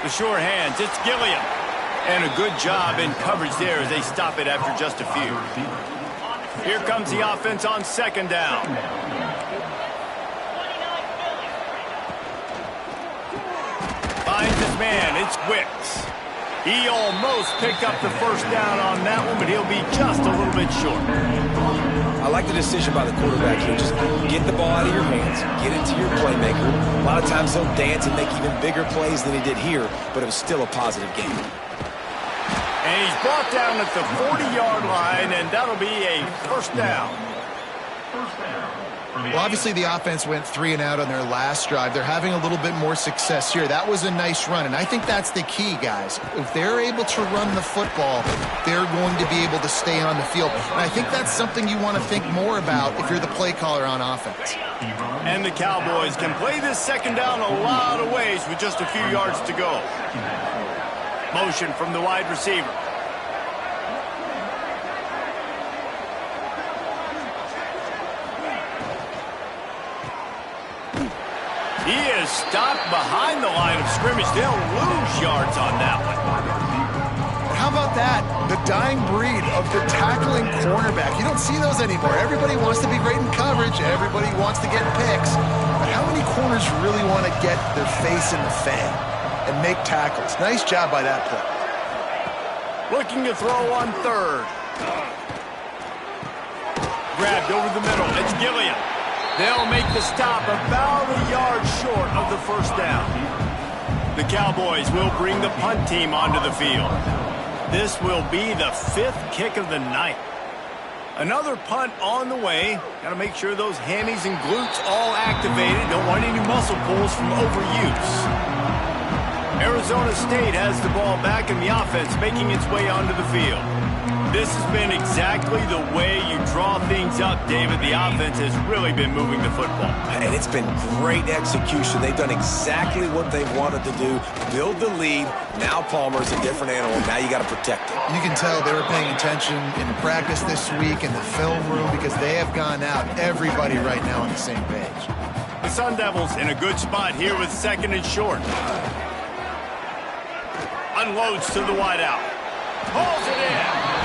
Speaker 1: The sure hands, it's Gilliam. And a good job in coverage there as they stop it after just a few. Here comes the offense on 2nd down. Finds his man, it's Wicks. He almost picked up the 1st down on that one, but he'll be just a little bit short.
Speaker 3: I like the decision by the quarterback here. Just get the ball out of your hands. Get it to your playmaker. A lot of times he'll dance and make even bigger plays than he did here, but it was still a positive game.
Speaker 1: And he's brought down at the 40-yard line, and that'll be a 1st down.
Speaker 2: Well, obviously the offense went 3 and out on their last drive. They're having a little bit more success here. That was a nice run, and I think that's the key, guys. If they're able to run the football, they're going to be able to stay on the field. And I think that's something you want to think more about if you're the play caller on offense.
Speaker 1: And the Cowboys can play this 2nd down a lot of ways with just a few yards to go. Motion from the wide receiver. He is stopped behind the line of scrimmage. They'll lose yards on that one.
Speaker 2: How about that? The dying breed of the tackling cornerback. You don't see those anymore. Everybody wants to be great in coverage. Everybody wants to get picks. But how many corners really want to get their face in the fan and make tackles? Nice job by that play.
Speaker 1: Looking to throw on 3rd. Grabbed over the middle. It's Gilliam. They'll make the stop about a yard short of the 1st down. The Cowboys will bring the punt team onto the field. This will be the 5th kick of the night. Another punt on the way. Got to make sure those hammies and glutes all activated. Don't want any muscle pulls from overuse. Arizona State has the ball back in the offense, making its way onto the field. This has been exactly the way you draw things up, David. The offense has really been moving the football.
Speaker 3: And it's been great execution. They've done exactly what they wanted to do. Build the lead. Now Palmer's a different animal. Now you got to protect it.
Speaker 2: You can tell they were paying attention in practice this week in the film room because they have gone out. Everybody right now on the same page.
Speaker 1: The Sun Devils in a good spot here with 2nd and short. Unloads to the wideout. Pulls it in.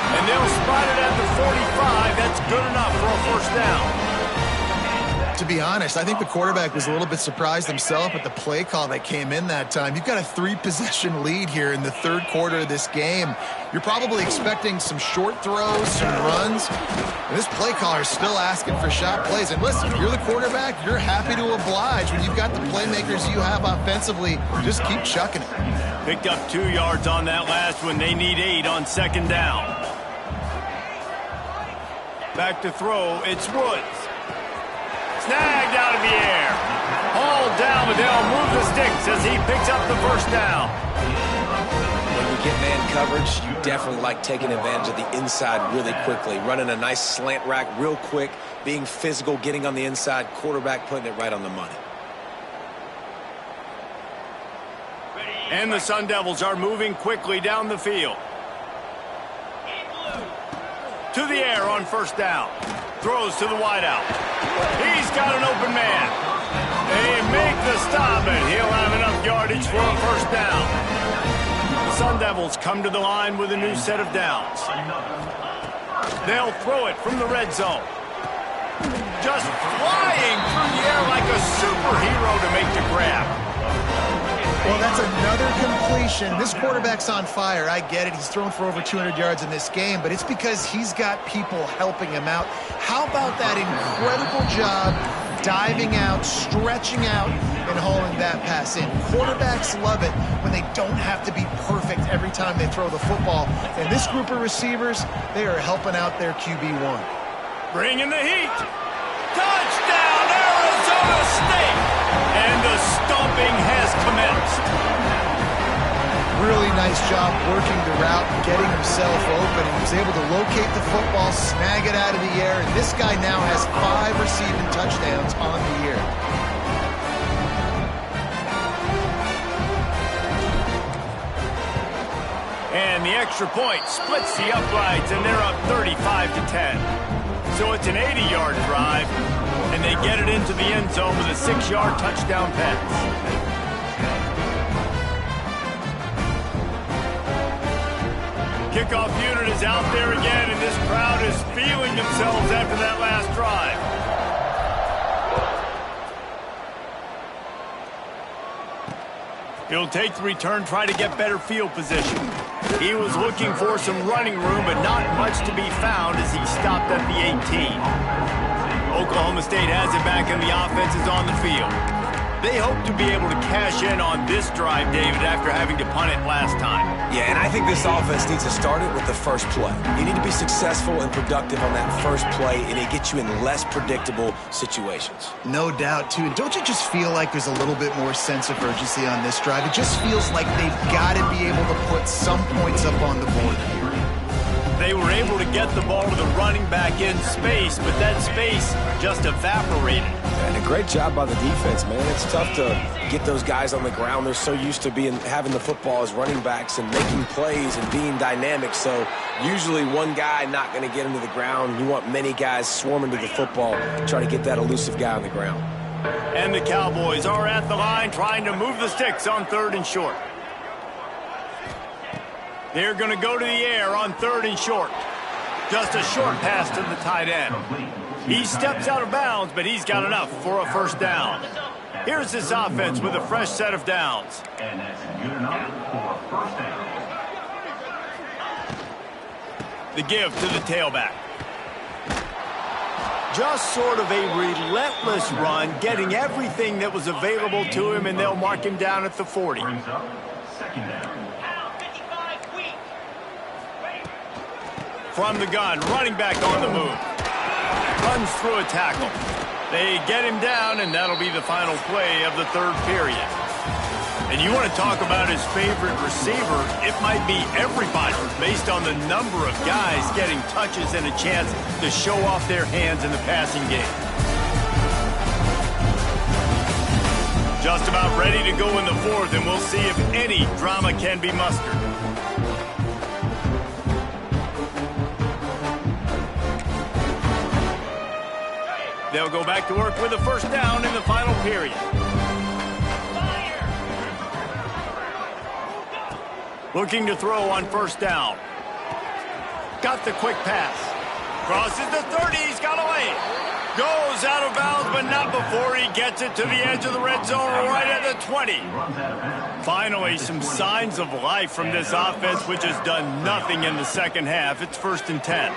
Speaker 1: And they'll spot it at the 45. That's good enough for a 1st down.
Speaker 2: To be honest, I think the quarterback was a little bit surprised himself at the play call that came in that time. You've got a 3-possession lead here in the 3rd quarter of this game. You're probably expecting some short throws, some runs. And this play caller is still asking for shot plays. And listen, if you're the quarterback, you're happy to oblige. When you've got the playmakers you have offensively, just keep chucking it.
Speaker 1: Picked up 2 yards on that last one. They need 8 on 2nd down. Back to throw, it's Woods. Snagged out of the air. Hauled down, but they'll move the sticks as he picks up the 1st down.
Speaker 3: When you get man coverage, you definitely like taking advantage of the inside really quickly. Running a nice slant rack real quick, being physical, getting on the inside, quarterback putting it right on the money.
Speaker 1: And the Sun Devils are moving quickly down the field. To the air on first down. Throws to the wideout. He's got an open man. They make the stop, and he'll have enough yardage for a first down. The Sun Devils come to the line with a new set of downs. They'll throw it from the red zone. Just flying through the air like a superhero to make the grab.
Speaker 2: Well, that's another completion. This quarterback's on fire. I get it. He's thrown for over 200 yards in this game, but it's because he's got people helping him out. How about that incredible job diving out, stretching out, and hauling that pass in? Quarterbacks love it when they don't have to be perfect every time they throw the football. And this group of receivers, they are helping out their QB1.
Speaker 1: Bringing the heat. Touchdown, Arizona State! And the stomping has commenced.
Speaker 2: Really nice job working the route and getting himself open. And he was able to locate the football, snag it out of the air, and this guy now has 5 receiving touchdowns on the year.
Speaker 1: And the extra point splits the uprights, and they're up 35-10. So it's an 80-yard drive, and they get it into the end zone with a 6-yard touchdown pass. Kickoff unit is out there again, and this crowd is feeling themselves after that last drive. He'll take the return, try to get better field position. He was looking for some running room, but not much to be found as he stopped at the 18. Oklahoma State has it back, and the offense is on the field. They hope to be able to cash in on this drive, David, after having to punt it last time.
Speaker 3: Yeah, and I think this offense needs to start it with the first play. You need to be successful and productive on that first play, and it gets you in less predictable situations.
Speaker 2: No doubt, too. And don't you just feel like there's a little bit more sense of urgency on this drive? It just feels like they've got to be able to put some points up on the board here.
Speaker 1: They were able to get the ball to the running back in space, but that space just evaporated.
Speaker 3: And a great job by the defense, man. It's tough to get those guys on the ground. They're so used to having the football as running backs and making plays and being dynamic. So usually one guy not going to get into the ground. You want many guys swarming to the football, trying to get that elusive guy on the ground.
Speaker 1: And the Cowboys are at the line trying to move the sticks on 3rd and short. They're going to go to the air on 3rd and short. Just a short pass to the tight end. He steps out of bounds, but he's got enough for a first down. Here's this offense with a fresh set of downs.
Speaker 5: And that's good enough for a first down.
Speaker 1: The give to the tailback. Just sort of a relentless run, getting everything that was available to him, and they'll mark him down at the 40.
Speaker 5: Brings up second down.
Speaker 1: From the gun, running back on the move. Runs through a tackle. They get him down, and that'll be the final play of the 3rd period. And you want to talk about his favorite receiver, it might be everybody based on the number of guys getting touches and a chance to show off their hands in the passing game. Just about ready to go in the 4th, and we'll see if any drama can be mustered. They'll go back to work with a first down in the final period. Looking to throw on first down. Got the quick pass. Crosses the 30. He's got away. Goes out of bounds, but not before he gets it to the edge of the red zone right at the 20. Finally, some signs of life from this offense, which has done nothing in the second half. It's 1st and 10.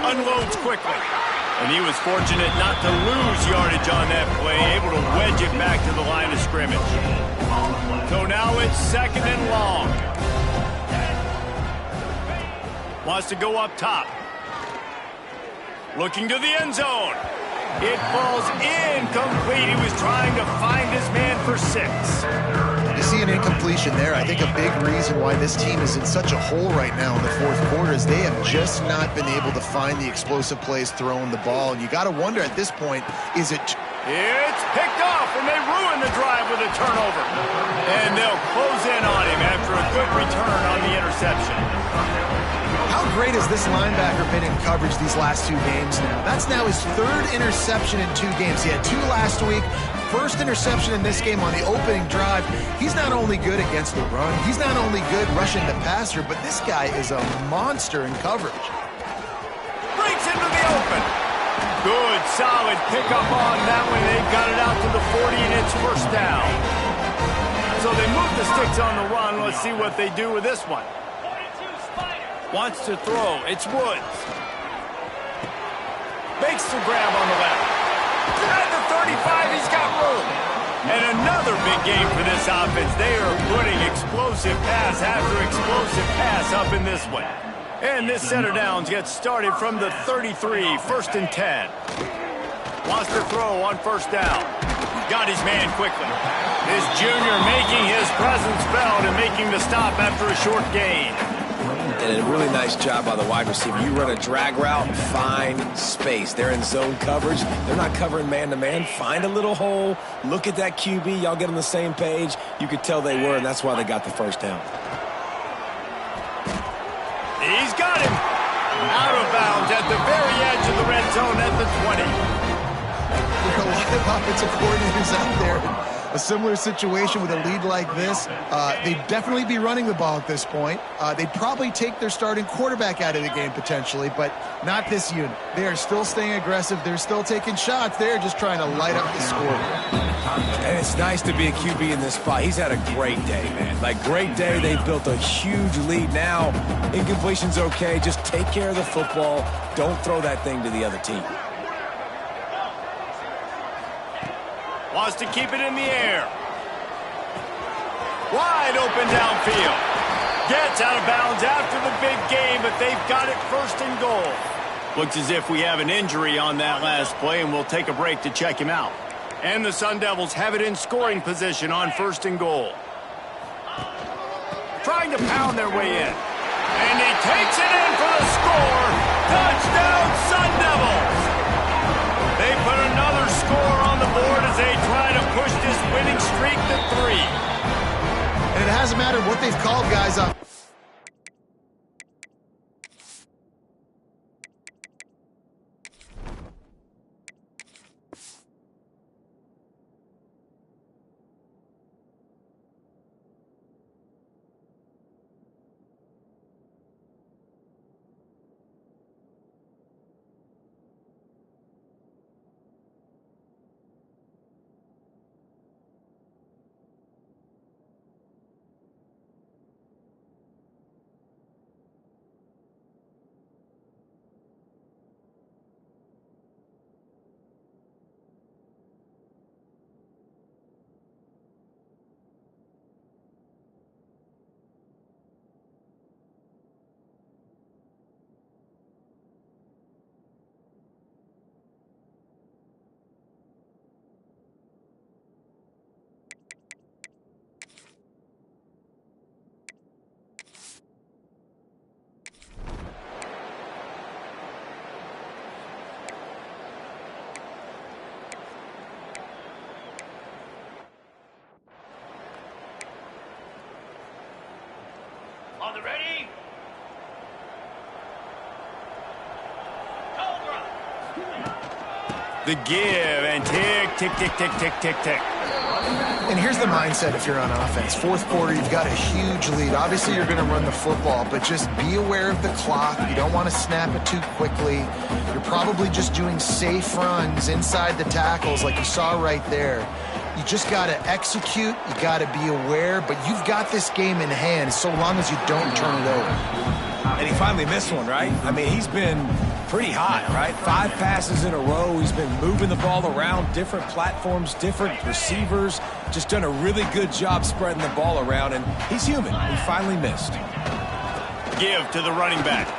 Speaker 1: Unloads quickly. And he was fortunate not to lose yardage on that play, able to wedge it back to the line of scrimmage. So now it's 2nd and long. Wants to go up top. Looking to the end zone. It falls incomplete. He was trying to find his man for 6.
Speaker 2: You see an incompletion there. I think a big reason why this team is in such a hole right now in the 4th quarter is they have just not been able to find the explosive plays throwing the ball. And you got to wonder at this point, is it...
Speaker 1: It's picked off, and they ruin the drive with a turnover. And they'll close in on him after a good return on the interception.
Speaker 2: How great has this linebacker been in coverage these last 2 games now? That's now his 3rd interception in 2 games. He had 2 last week. First interception in this game on the opening drive. He's not only good against the run, he's not only good rushing the passer, but this guy is a monster in coverage.
Speaker 1: Breaks into the open. Good, solid pickup on that one. They've got it out to the 40, and it's first down. So they move the sticks on the run. Let's see what they do with this one. Wants to throw. It's Woods. Makes the grab on the left. At the 35, he's got room. And another big game for this offense. They are putting explosive pass after explosive pass up in this one. And this set of downs gets started from the 33, 1st and 10. Wants to throw on first down. Got his man quickly. This junior making his presence felt and making the stop after a short gain.
Speaker 3: And a really nice job by the wide receiver. You run a drag route, find space. They're in zone coverage. They're not covering man-to-man. Find a little hole. Look at that QB. Y'all get on the same page. You could tell they were, and that's why they got the first down.
Speaker 1: He's got him. Out of bounds at the very edge of the red zone at the 20.
Speaker 2: There are a lot of offensive coordinators out there. A similar situation with a lead like this, they'd definitely be running the ball at this point. They'd probably take their starting quarterback out of the game potentially, but not this unit. They are still staying aggressive. They're still taking shots. They're just trying to light up the score.
Speaker 3: And it's nice to be a QB in this spot. He's had a great day, man. Like, great day. They've built a huge lead now. Incompletion's okay. Just take care of the football. Don't throw that thing to the other team.
Speaker 1: Wants to keep it in the air. Wide open downfield. Gets out of bounds after the big game, but they've got it 1st and goal. Looks as if we have an injury on that last play, and we'll take a break to check him out. And the Sun Devils have it in scoring position on 1st and goal. Trying to pound their way in. And he takes it in for the score. Touchdown, Sun Devils! They put another score on the board as they try to push this winning streak to 3.
Speaker 2: And it hasn't mattered what they've called guys up.
Speaker 5: On the ready.
Speaker 1: The give and tick, tick, tick, tick, tick, tick, tick.
Speaker 2: And here's the mindset if you're on offense. 4th quarter, you've got a huge lead. Obviously, you're going to run the football, but just be aware of the clock. You don't want to snap it too quickly. You're probably just doing safe runs inside the tackles like you saw right there. You just got to execute. You got to be aware, but you've got this game in hand so long as you don't turn it over.
Speaker 3: And he finally missed one, right? I mean, he's been pretty hot, right? 5 passes in a row. He's been moving the ball around, different platforms, different receivers. Just done a really good job spreading the ball around, and he's human. He finally missed.
Speaker 1: Give to the running back.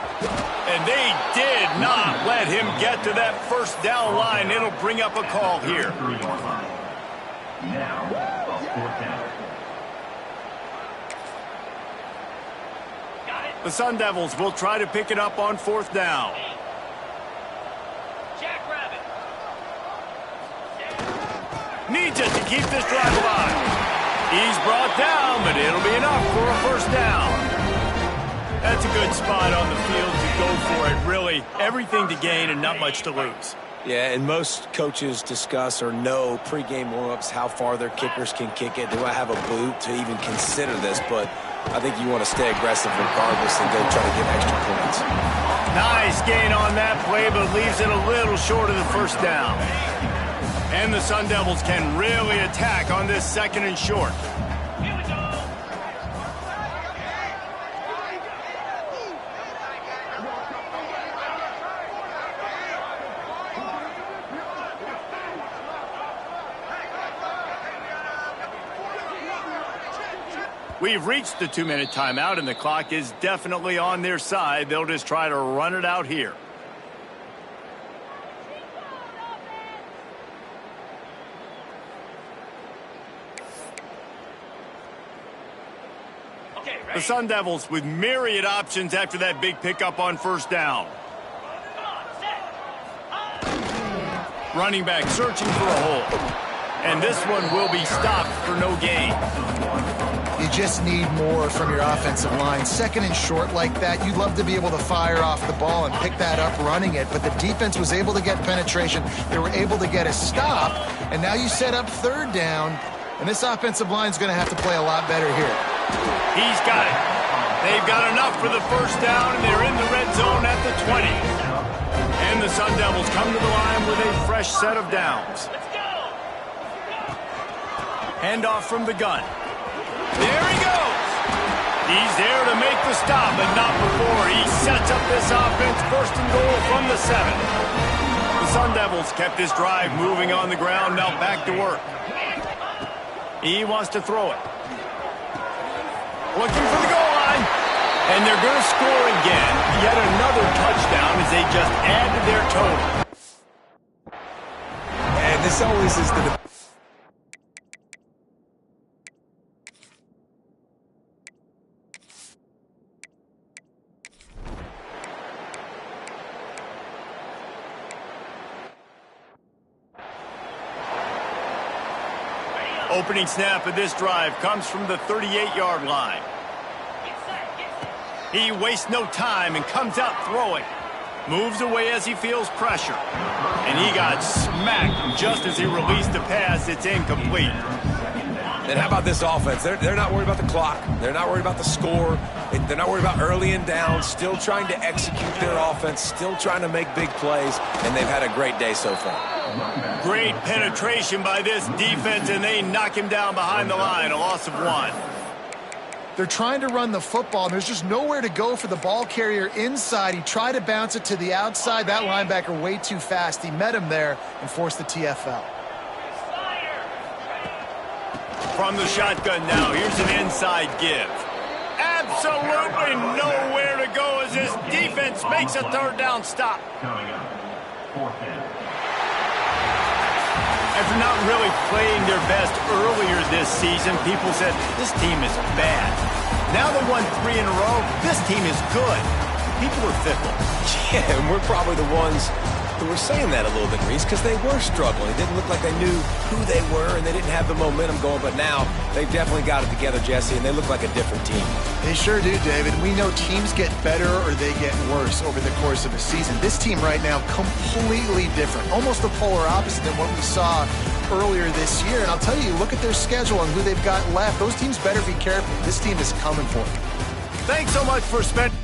Speaker 1: And they did not let him get to that first down line. It'll bring up a call here.
Speaker 5: Now, a 4th down.
Speaker 1: The Sun Devils will try to pick it up on 4th down. Needs it to keep this drive alive. He's brought down, but it'll be enough for a first down. That's a good spot on the field to go for it. Really, everything to gain and not much to lose.
Speaker 3: Yeah, and most coaches discuss or know pregame warm-ups how far their kickers can kick it. Do I have a boot to even consider this? But I think you want to stay aggressive regardless and go try to get extra points.
Speaker 1: Nice gain on that play, but leaves it a little short of the first down. And the Sun Devils can really attack on this 2nd and short. We've reached the 2-minute timeout, and the clock is definitely on their side. They'll just try to run it out here. The Sun Devils with myriad options after that big pickup on first down. Running back searching for a hole. And this one will be stopped for no gain.
Speaker 2: You just need more from your offensive line. 2nd and short like that, you'd love to be able to fire off the ball and pick that up running it, but the defense was able to get penetration. They were able to get a stop, and now you set up 3rd down, and this offensive line is going to have to play a lot better here.
Speaker 1: He's got it. They've got enough for the first down, and they're in the red zone at the 20. And the Sun Devils come to the line with a fresh set of downs. Handoff from the gun. There he goes. He's there to make the stop, but not before. He sets up this offense 1st and goal from the 7. The Sun Devils kept this drive moving on the ground, now back to work. He wants to throw it. Looking for the goal line. And they're going to score again. Yet another touchdown as they just add to their total.
Speaker 3: And this always is the...
Speaker 1: Opening snap of this drive comes from the 38-yard line. He wastes no time and comes out throwing. Moves away as he feels pressure. And he got smacked just as he released the pass. It's incomplete.
Speaker 3: And how about this offense? They're not worried about the clock. They're not worried about the score. They're not worried about early and down. Still trying to execute their offense. Still trying to make big plays. And they've had a great day so far.
Speaker 1: Great penetration by this defense, and they knock him down behind the line. A loss of 1.
Speaker 2: They're trying to run the football, and there's just nowhere to go for the ball carrier inside. He tried to bounce it to the outside. That linebacker way too fast. He met him there and forced the TFL.
Speaker 1: From the shotgun now, here's an inside give. Absolutely nowhere to go as this defense makes a 3rd down stop. After not really playing their best earlier this season, people said, this team is bad. Now they won 3 in a row. This team is good. People are fickle.
Speaker 3: Yeah, and we're probably the ones who were saying that a little bit, Reese, because they were struggling. It didn't look like they knew who they were, and they didn't have the momentum going. But now they've definitely got it together, Jesse, and they look like a different team.
Speaker 2: They sure do, David. We know teams get better or they get worse over the course of a season. This team right now, completely different. Almost the polar opposite than what we saw earlier this year. And I'll tell you, look at their schedule and who they've got left. Those teams better be careful. This team is coming for them.
Speaker 1: Thanks so much for spending...